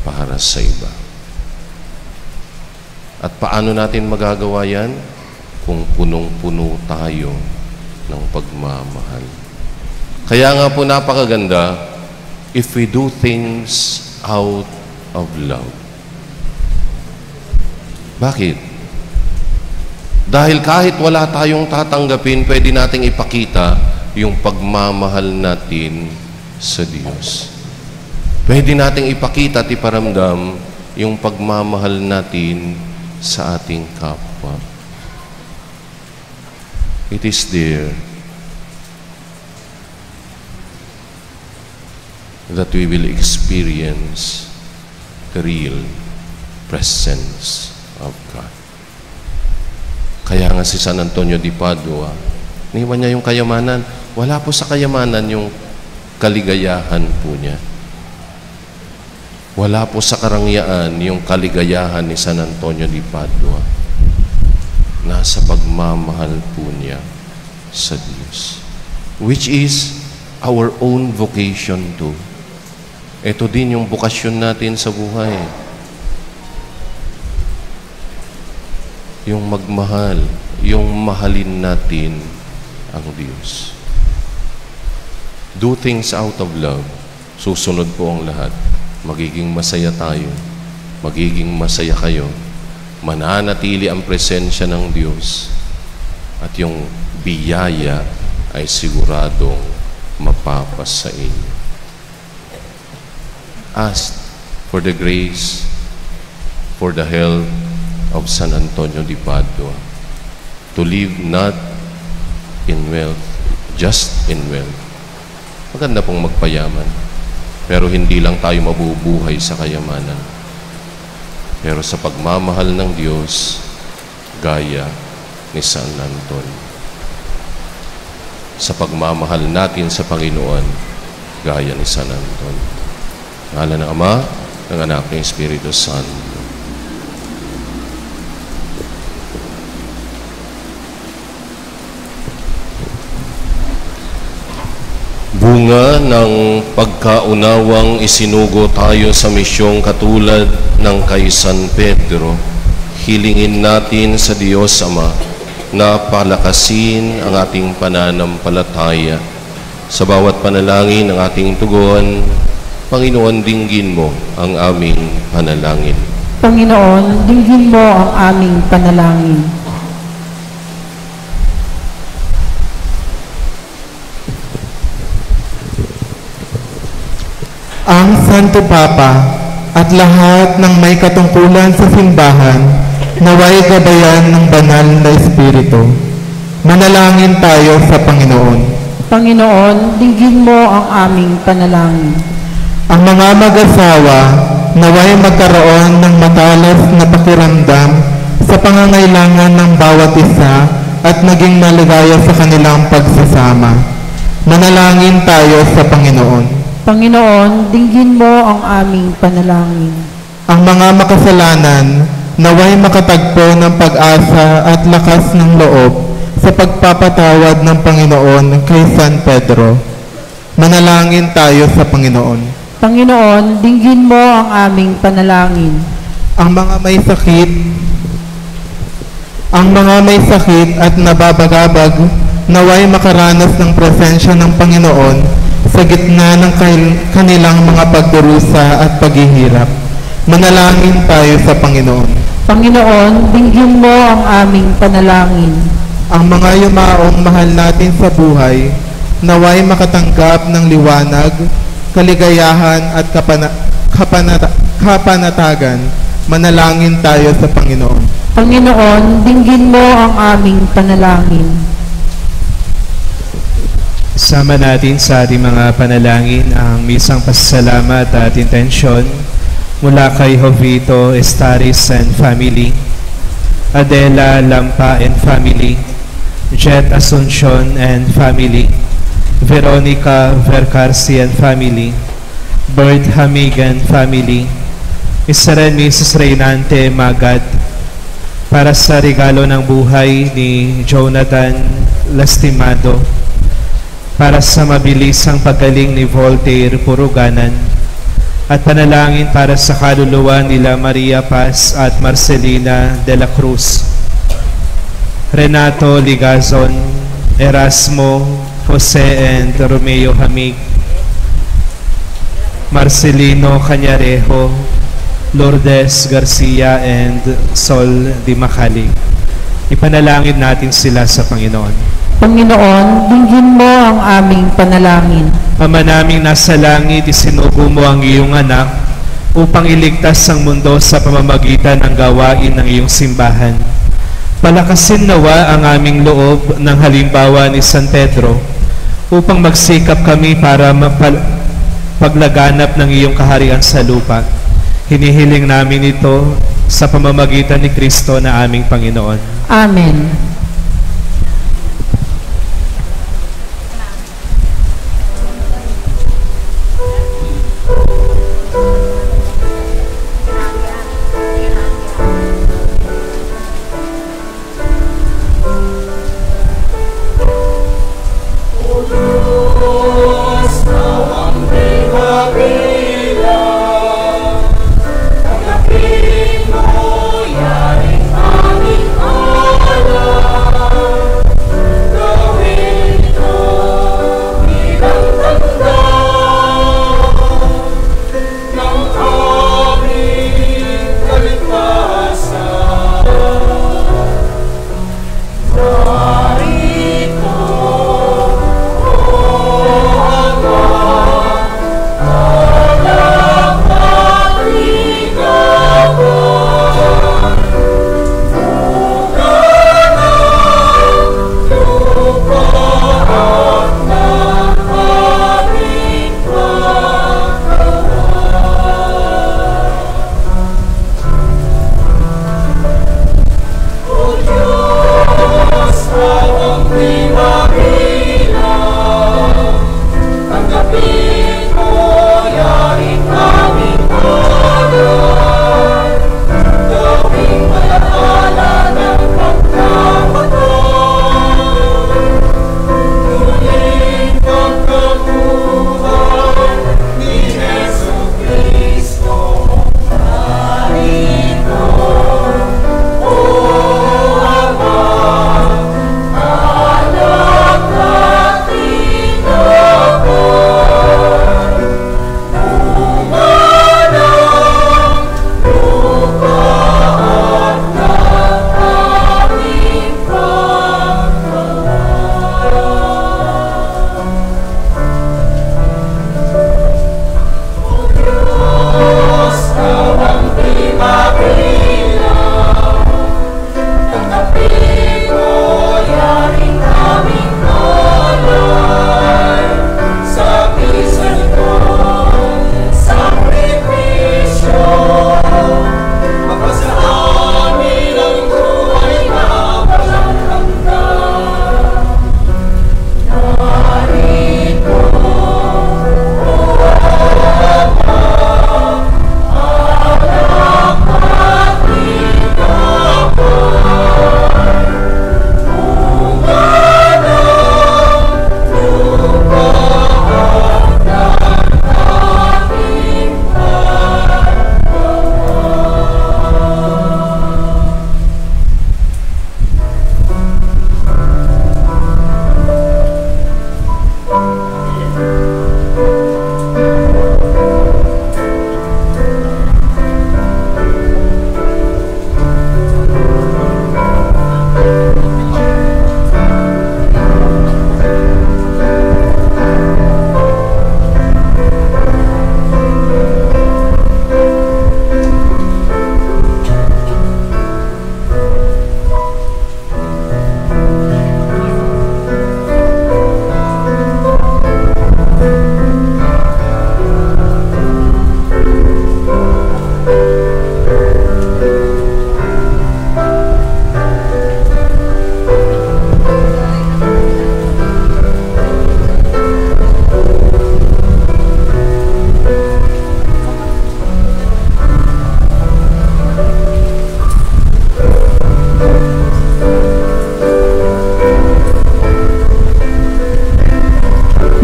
para sa iba. At paano natin magagawa yan? kung punong-puno tayo ng pagmamahal. Kaya nga po napakaganda if we do things out of love. Bakit? Dahil kahit wala tayong tatanggapin, pwede nating ipakita yung pagmamahal natin sa Diyos. Pwede nating ipakita at iparamdam yung pagmamahal natin sa ating kapwa. It is there that we will experience the real presence of God. Kaya nga si San Antonio de Padua, iniwan niya yung kayamanan. Wala po sa kayamanan yung kaligayahan po niya. Wala po sa karangyaan yung kaligayahan ni San Antonio de Padua. Nasa pagmamahal po niya sa Diyos. Which is our own vocation too. Ito din yung bukasyon natin sa buhay. Yung magmahal, yung mahalin natin ang Diyos. Do things out of love. Susunod po ang lahat. Magiging masaya tayo. Magiging masaya kayo. Mananatili ang presensya ng Diyos. At yung biyaya ay siguradong mapapas sa inyo. Ask for the grace, for the help of San Antonio de Padua to live not in wealth, just in wealth. Maganda pong magpayaman, pero hindi lang tayo mabubuhay sa kayamanan. Pero sa pagmamahal ng Diyos, gaya ni San Antonio. Sa pagmamahal natin sa Panginoon, gaya ni San Antonio. Ngalan ng Ama, ng Anak, ng Espiritu Santo. Bunga ng pagkaunawang isinugo tayo sa misyong katulad ng kay San Pedro, hilingin natin sa Diyos Ama na palakasin ang ating pananampalataya. Sa bawat panalangin ng ating tugon, Panginoon, dinggin mo ang aming panalangin. Panginoon, dinggin mo ang aming panalangin. Ang Santo Papa at lahat ng may katungkulan sa simbahan naway gabayan ng banal na Espiritu. Manalangin tayo sa Panginoon. Panginoon, dinggin mo ang aming panalangin. Ang mga mag-asawa naway magkaroon ng matalas na pakiramdam sa pangangailangan ng bawat isa at naging maligaya sa kanilang pagsasama. Manalangin tayo sa Panginoon. Panginoon, dinggin mo ang aming panalangin. Ang mga makasalanan naway makatagpo ng pag-asa at lakas ng loob sa pagpapatawad ng Panginoon kay San Pedro. Manalangin tayo sa Panginoon. Panginoon, dinggin mo ang aming panalangin. Ang mga may sakit at nababagabag naway makaranas ng presensya ng Panginoon sa gitna ng kanilang mga pagdurusa at paghihirap. Manalangin tayo sa Panginoon. Panginoon, dinggin mo ang aming panalangin. Ang mga yumaong mahal natin sa buhay naway makatanggap ng liwanag, kaligayahan at kapanatagan. Manalangin tayo sa Panginoon. Panginoon, dinggin mo ang aming panalangin. Sama natin sa ating mga panalangin ang misang pasasalamat at intensyon mula kay Jovito Estaris and family, Adela Lampa and family, Jet Asuncion and family, Veronica Vercarsi and family, Bert Hamigan family, Israel Mrs. Reynante Magad, para sa regalo ng buhay ni Jonathan Lastimado, para sa mabilisang paggaling ni Voltaire Puruganan, at panalangin para sa kaluluwa nila Maria Paz at Marcelina de la Cruz. Renato Ligazon, Erasmo, Jose and Romeo Hamig, Marcelino Cañarejo, Lourdes Garcia and Sol Di Macali. Ipanalangin natin sila sa Panginoon. Panginoon, dinggin mo ang aming panalangin. Ama naming nasa langit, isinugo mo ang iyong anak upang iligtas ang mundo sa pamamagitan ng gawain ng iyong simbahan. Palakasin nawa ang aming loob ng halimbawa ni San Pedro upang magsikap kami para paglaganap ng iyong kaharian sa lupa. Hinihiling namin ito sa pamamagitan ni Kristo na aming Panginoon. Amen.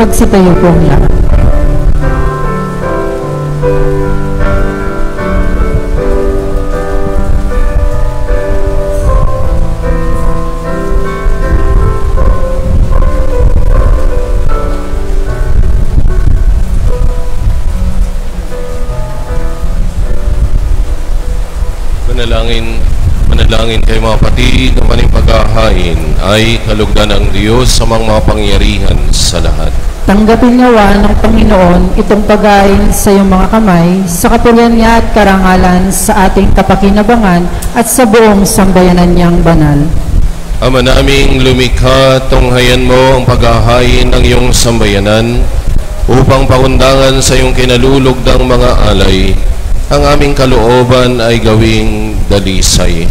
Magsitayo po ang lahat. Kay mga kapatid, ang maning paghahain ay kalugdan ng Diyos sa mga pangyarihan sa lahat. Tanggapin nawa ng Panginoon itong paghahain sa iyong mga kamay, sa kapurihan niya at karangalan sa ating kapakinabangan at sa buong sambayanan niyang banal. Ama naming lumikha, tunghayan mo ang paghahain ng iyong sambayanan upang pakundangan sa iyong kinalulugdang mga alay. Ang aming kalooban ay gawing dalisay.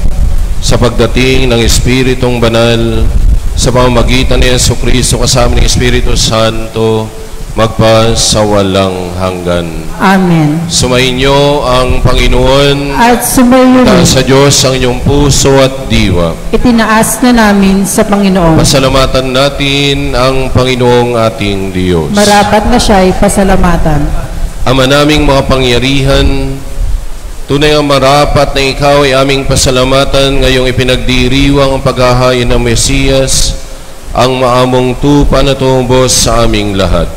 Sa pagdating ng Espiritong Banal, sa pamamagitan ni Jesucristo kasama ng Espiritu Santo, magpasawalang hanggan. Amen. Sumainyo ang Panginoon At sumayo rin. sa Diyos ang inyong puso at diwa. Itinaas na namin sa Panginoon. Pasalamatan natin ang Panginoong ating Diyos. Marapat na siya'y pasalamatan. Ama naming mga pangyarihan, tunay ang marapat na ikaw ay aming pasalamatan ngayong ipinagdiriwang ang paghahain ng Mesiyas, ang maamong tupa na tumbos sa aming lahat.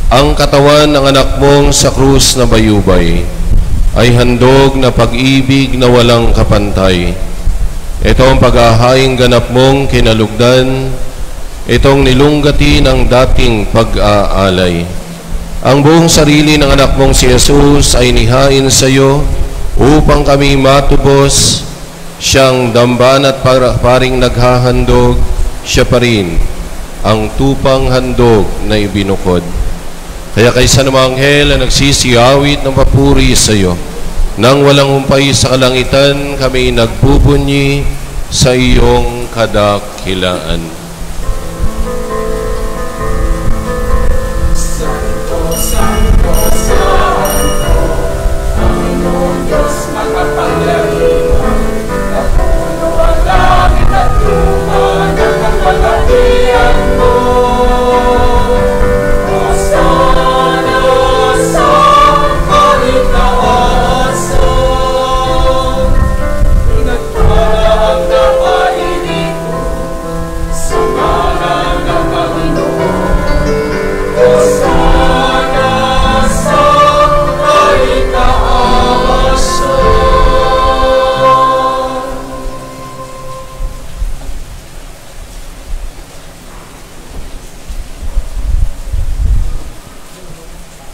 Ang katawan ng anak mong sa krus na bayubay ay handog na pag-ibig na walang kapantay. Ito ang paghahaing ganap mong kinalugdan, itong nilunggati ng dating pag-aalay. Ang buong sarili ng anak mong si Jesus ay nihain sa iyo upang kami matubos. Siyang damban at paring naghahandog, siya pa rin ang tupang handog na ibinukod. Kaya kaysa namang anghel na nagsisiyawit ng papuri sa iyo, nang walang humpay sa kalangitan, kami nagbubunyi sa iyong kadakilaan.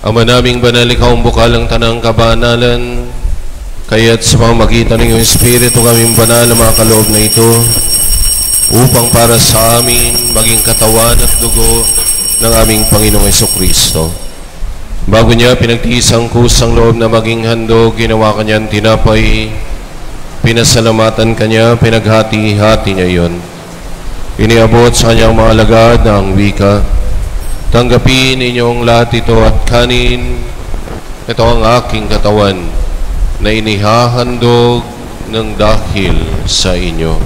Ama naming banal, ikaw ang bukal ng tanang kabanalan, kaya't sa pamamagitan ng iyong Espiritu kaming banal na mga kaloob na ito, upang para sa amin maging katawan at dugo ng aming Panginoong Jesucristo. Bago niya pinagtiis ang kusang loob na maging handog, ginawa kanyang tinapay, pinasalamatan kanya, pinaghati-hati niya iyon. Iniabot sa kanyang mga alagad ang wika, tanggapin ninyong lahat ito at kanin. Ito ang aking katawan na inihahandog ng dahil sa inyo.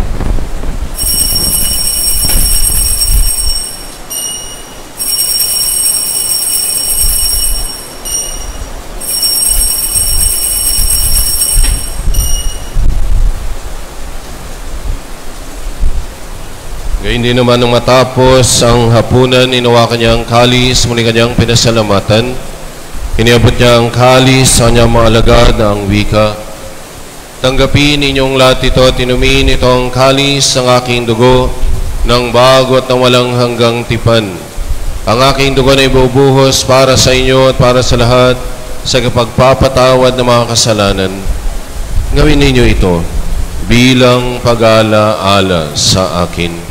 Gayun din naman nung matapos ang hapunan, inawa kanyang kalis, muli kanyang pinasalamatan. Iniabot niya ang kalis sa kanyang mga alagad na ang wika, tanggapin ninyong lahat ito at inumin itong kalis ng aking dugo ng bago at ng walang hanggang tipan. Ang aking dugo na ibubuhos para sa inyo at para sa lahat sa kapagpapatawad ng mga kasalanan. Gawin ninyo ito bilang pag-alaala sa akin.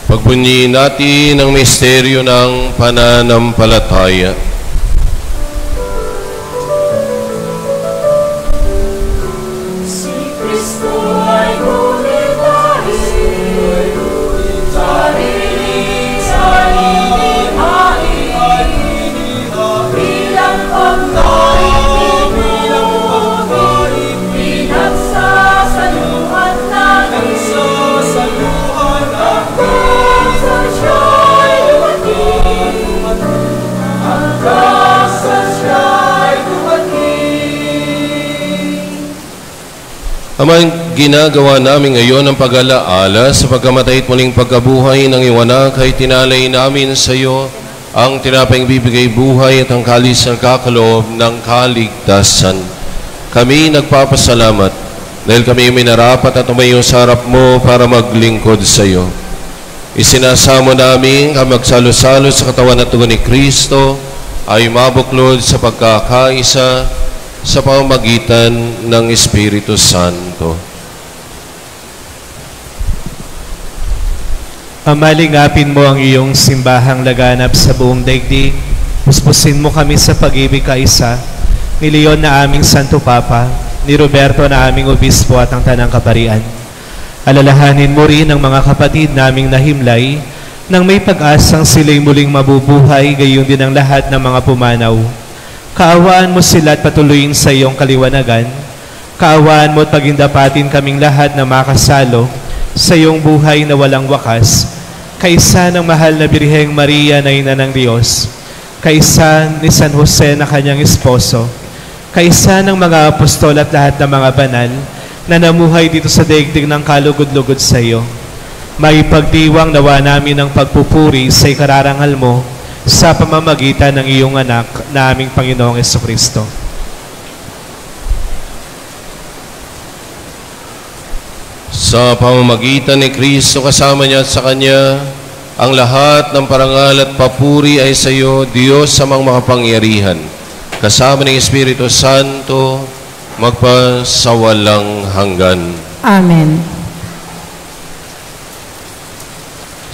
Pagpunyi natin ang misteryo ng pananampalataya. Si Kristo ay ngunit dahil sarili bilang pagkaibig pinagsasaluhan natin sa siya'y dumating hanggang Amang ginagawa namin ngayon ang pag-alaala sa pagkamatay at muling pagkabuhay ng iyong anak ay tinalay namin sa iyo ang tinapayang bibigay buhay at ang kalis ng kakaloob ng kaligtasan. Kami nagpapasalamat dahil kami minarapat at tumayo sa harap mo para maglingkod sa iyo. Isinasamo namin ang magsalo-salo sa katawan at dugo ni Kristo ay mabuklod sa pagkakaisa sa pamamagitan ng Espiritu Santo. Amalingapin mo ang iyong simbahang laganap sa buong daigdig. Puspusin mo kami sa pag-ibig kaisa, ni Leon na aming Santo Papa, ni Roberto na aming Obispo at ang Tanang Kaparian. Alalahanin mo rin ang mga kapatid naming nahimlay nang may pag-asang sila'y muling mabubuhay, gayon din ang lahat ng mga pumanaw. Kaawaan mo sila at patuloyin sa iyong kaliwanagan. Kaawaan mo at pagindapatin kaming lahat na makasalo sa iyong buhay na walang wakas, kaisa ng mahal na Birheng Maria na Ina ng Diyos, kaisa ni San Jose na kanyang esposo, kaisa ng mga apostol at lahat ng mga banal na namuhay dito sa daigdig ng kalugod-lugod sa iyo. Maipagdiwang nawa namin ang pagpupuri sa ikararangal mo sa pamamagitan ng iyong anak na aming Panginoong Jesucristo. Sa pamamagitan ni Kristo kasama niya at sa Kanya, ang lahat ng parangal at papuri ay sa iyo, Diyos sa mga makapangyarihan, kasama ng Espiritu Santo, magpasawalang hanggan. Amen.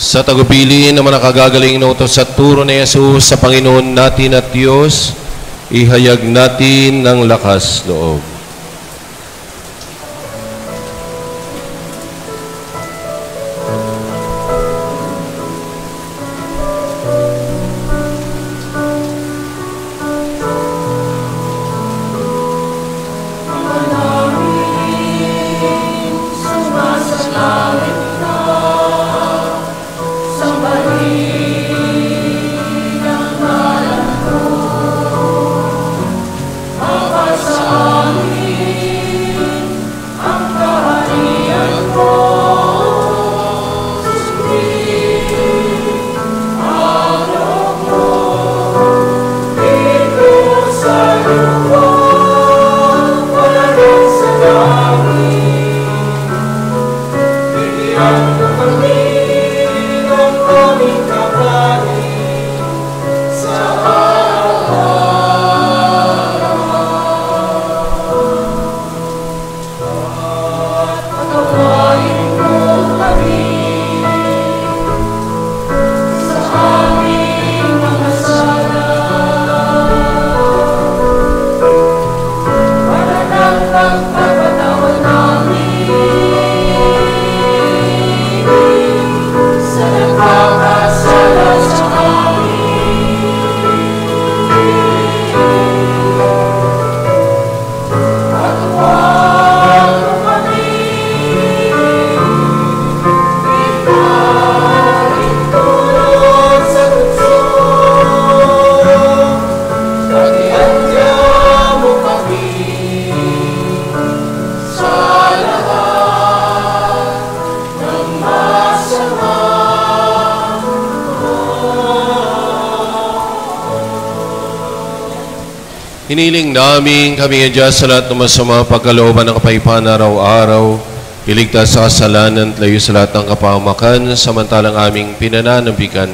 Sa tagupili ng mga nakagagaling na utos at turo ni Jesus sa Panginoon natin at Diyos, ihayag natin ng lakas loob. Hiniling namin kami ng Diyos sa lahat ng masama pagkalooban ng kapayapaan araw-araw, iligtas sa kasalanan at layo sa lahat ng kapahamakan, samantalang aming pinananambikan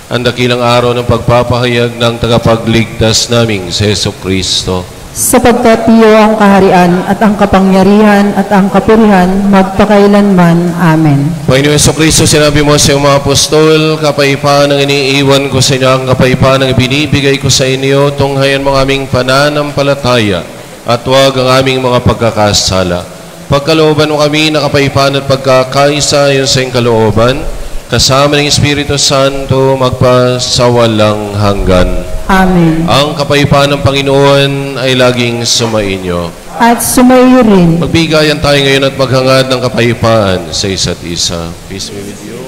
ang dakilang araw ng pagpapahayag ng tagapagligtas naming si Jesucristo. Sapagkat iyo ang kaharian at ang kapangyarihan at ang kapurihan magpakailanman. Amen. Panginoon Jesucristo, sinabi mo sa iyong mga apostol, kapayapaan ang iniiwan ko sa inyo, ang kapayapaan ang ibinibigay ko sa inyo, tunghayan mo ang aming pananampalataya at huwag ang aming mga pagkakasala. Pagkalooban mo kami na kapayapaan at pagkakaisa ayon sa iyong kalooban, kasama ng Espiritu Santo, magpasawalang hanggan. Amen. Ang kapayapaan ng Panginoon ay laging sumainyo. At sumaiyo rin. Magbigayan tayo ngayon at maghangad ng kapayapaan sa isa't isa. Peace be with you.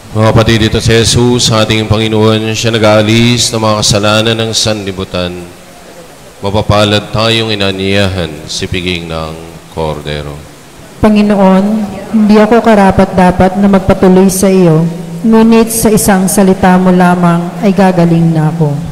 Mga kapatid, dito si Jesus, ating Panginoon, siya nag-aalis ng mga kasalanan ng sanlibutan. Mapapalad tayong inanyayahan si piging ng kordero. Panginoon, hindi ako karapat-dapat na magpatuloy sa iyo, ngunit sa isang salita mo lamang ay gagaling na ako.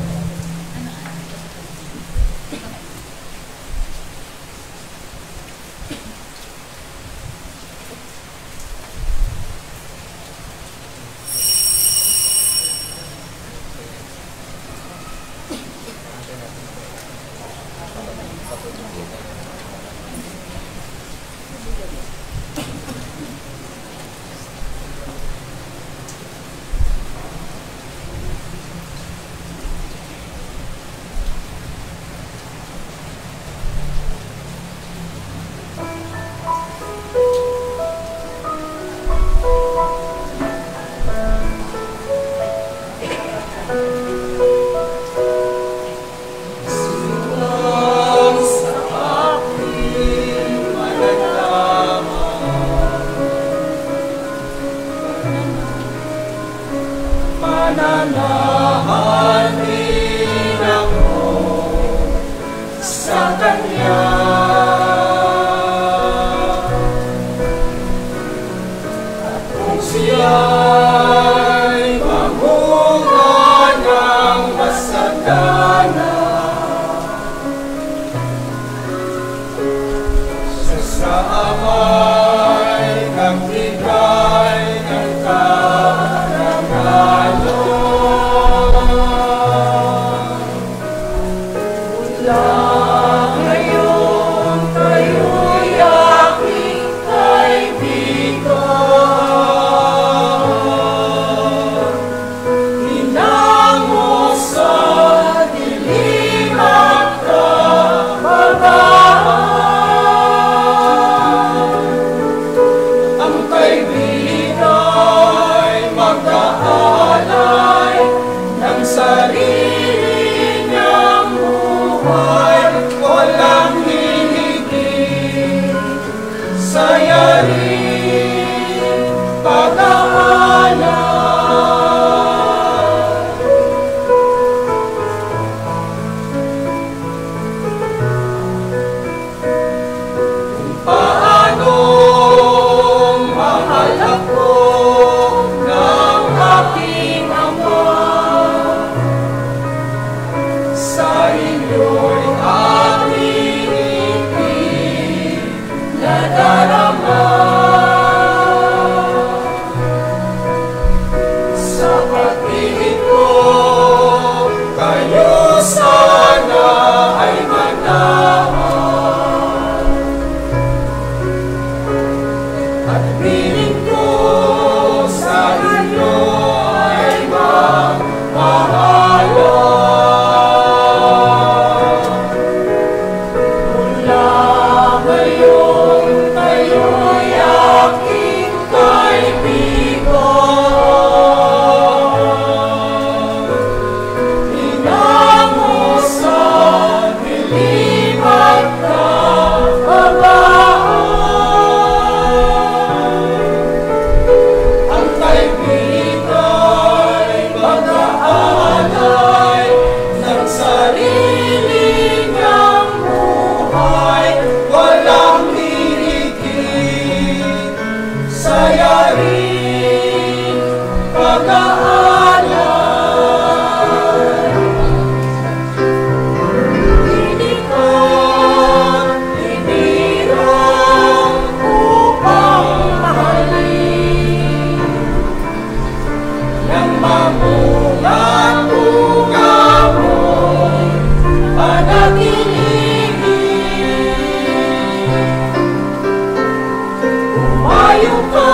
Umayo ka,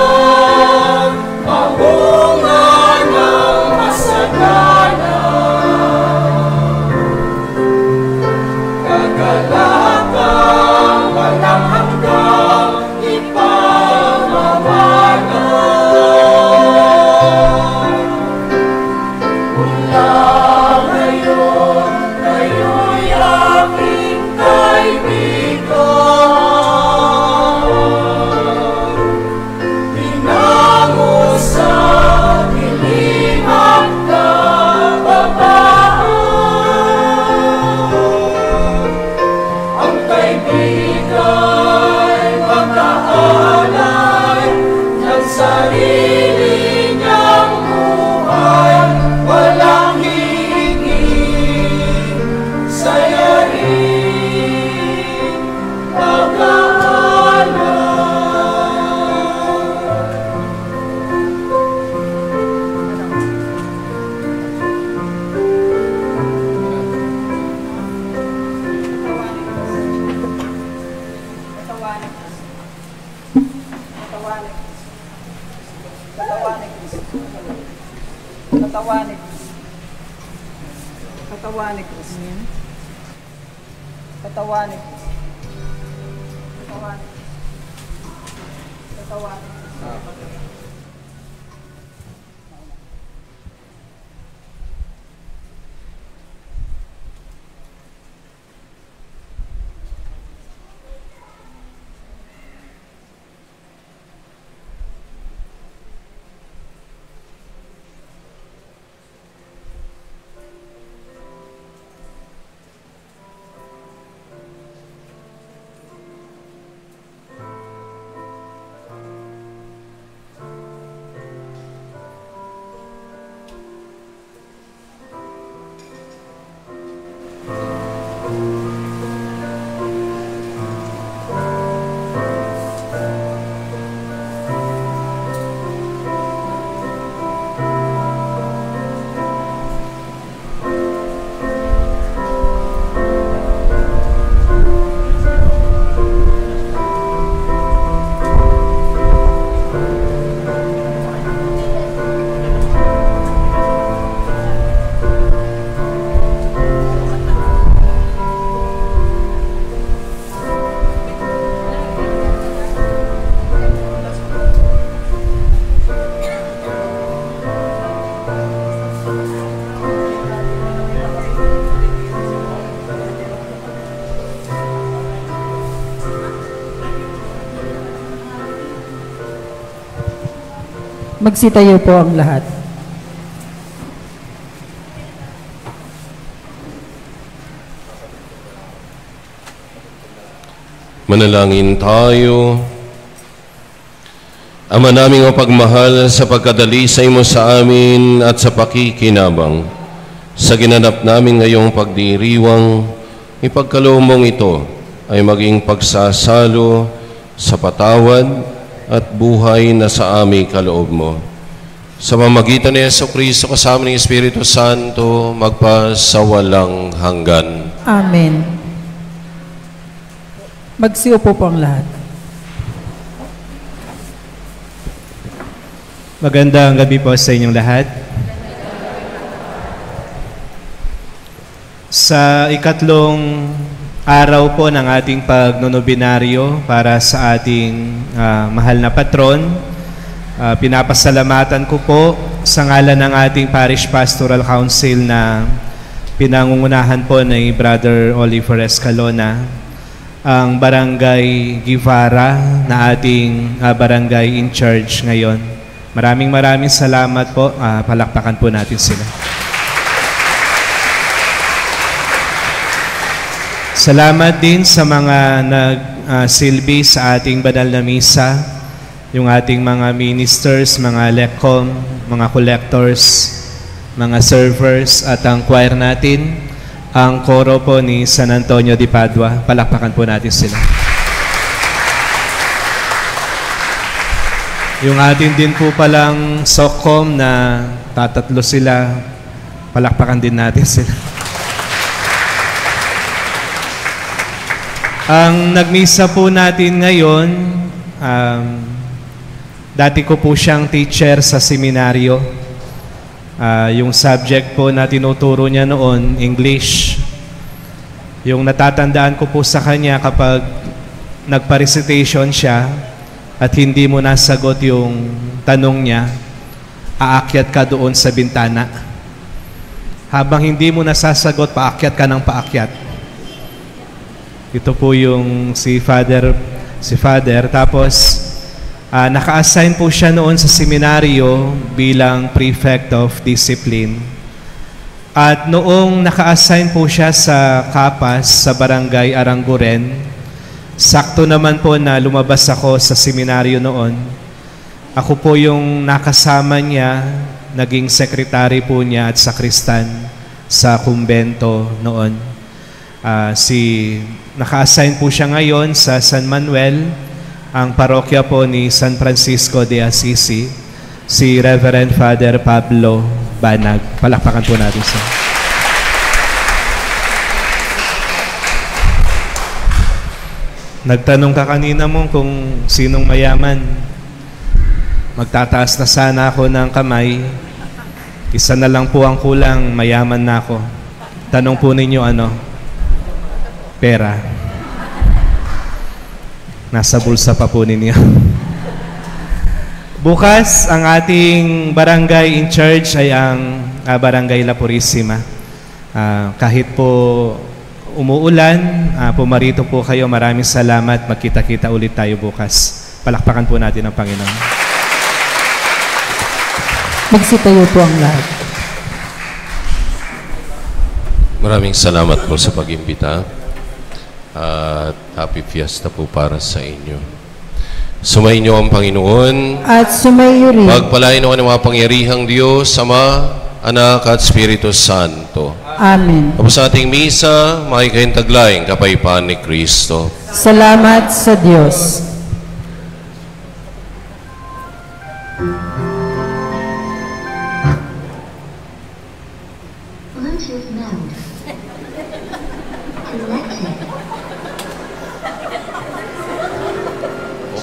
mamunga na Katawan ni Chris. Katawan ni Chris. Katawan ni Chris. Katawan. Katawan. Magsitayo po ang lahat. Manalangin tayo. Ama naming mapagmahal, sa pagkadalisay mo sa amin at sa pakikinabang, sa ginanap namin ngayong pagdiriwang, ipagkaloob mong ito ay maging pagsasalo sa patawad at buhay na sa aming kaloob mo. Sa pamamagitan ni Jesucristo kasama ng Espiritu Santo, magpasawalang hanggan. Amen. Magsiupo po ang lahat. Magandang gabi po sa inyong lahat. Sa ikatlong araw po ng ating pagnonobinaryo para sa ating mahal na patron, pinapasalamatan ko po sa ngalan ng ating Parish Pastoral Council na pinangungunahan po ni Brother Oliver Escalona, ang Barangay Guevara na ating barangay in charge ngayon. Maraming salamat po. Palakpakan po natin sila. Salamat din sa mga nagsilbi sa ating banal na misa, yung ating mga ministers, mga lecom, mga collectors, mga servers, at ang choir natin, ang koro po ni San Antonio de Padua. Palakpakan po natin sila. Yung atin din po palang SOCOM na tatatlo sila, palakpakan din natin sila. Ang nagmisa po natin ngayon, dati ko po siyang teacher sa seminaryo. Yung subject po na tinuturo niya noon, English. Yung natatandaan ko po sa kanya kapag nagpa-recitation siya at hindi mo nasagot yung tanong niya, aakyat ka doon sa bintana. Habang hindi mo nasasagot, paakyat ka ng paakyat. Ito po yung si Father. Tapos, naka-assign po siya noon sa seminaryo bilang Prefect of Discipline. At noong naka-assign po siya sa Kapas, sa Barangay Aranguren, sakto naman po na lumabas ako sa seminaryo noon. Ako po yung nakasama niya, naging sekretary po niya at sakristan sa kumbento noon. Naka-assign po siya ngayon sa San Manuel, ang parokya po ni San Francisco de Assisi, si Reverend Father Pablo Banag. Palakpakan po natin siya. Nagtanong ka kanina mo kung sinong mayaman. Magtataas na sana ako ng kamay. Isa na lang po ang kulang, mayaman na ako. Tanong po ninyo ano? Pera. Nasa bulsa pa po ninyo. Bukas, ang ating barangay in charge ay ang Barangay La Purisima. Kahit po umuulan, pumarito po kayo. Maraming salamat. Magkita-kita ulit tayo bukas. Palakpakan po natin ang Panginoon. Magsitayo po ang lahat. Maraming salamat po sa pag-imbita at happy fiesta po para sa inyo. Sumainyo ang Panginoon At sumayo rin. pagpalain ako ng mga pangyarihang Diyos, Ama, Anak at Espiritu Santo. Amen. Tapos sa ating misa, makikayong taglayang kapayapaan ni Kristo. Salamat sa Diyos. Bluetooth mode. Connected.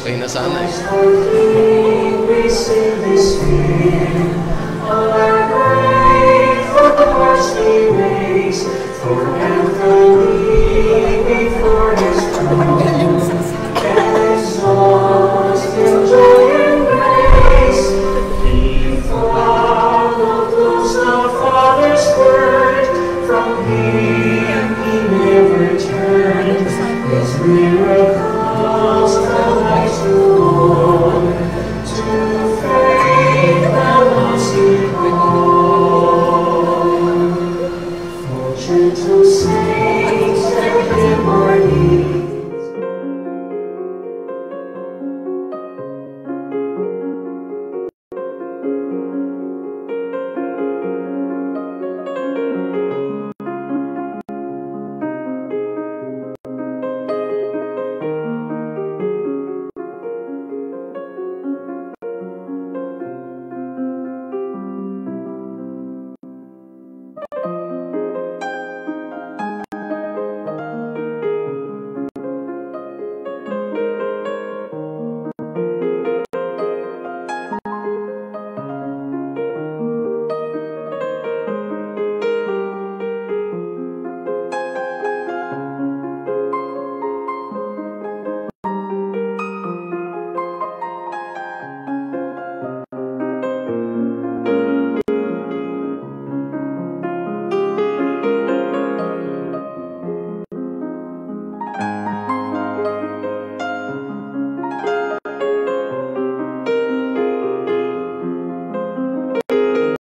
Okay na sana eh. We sing this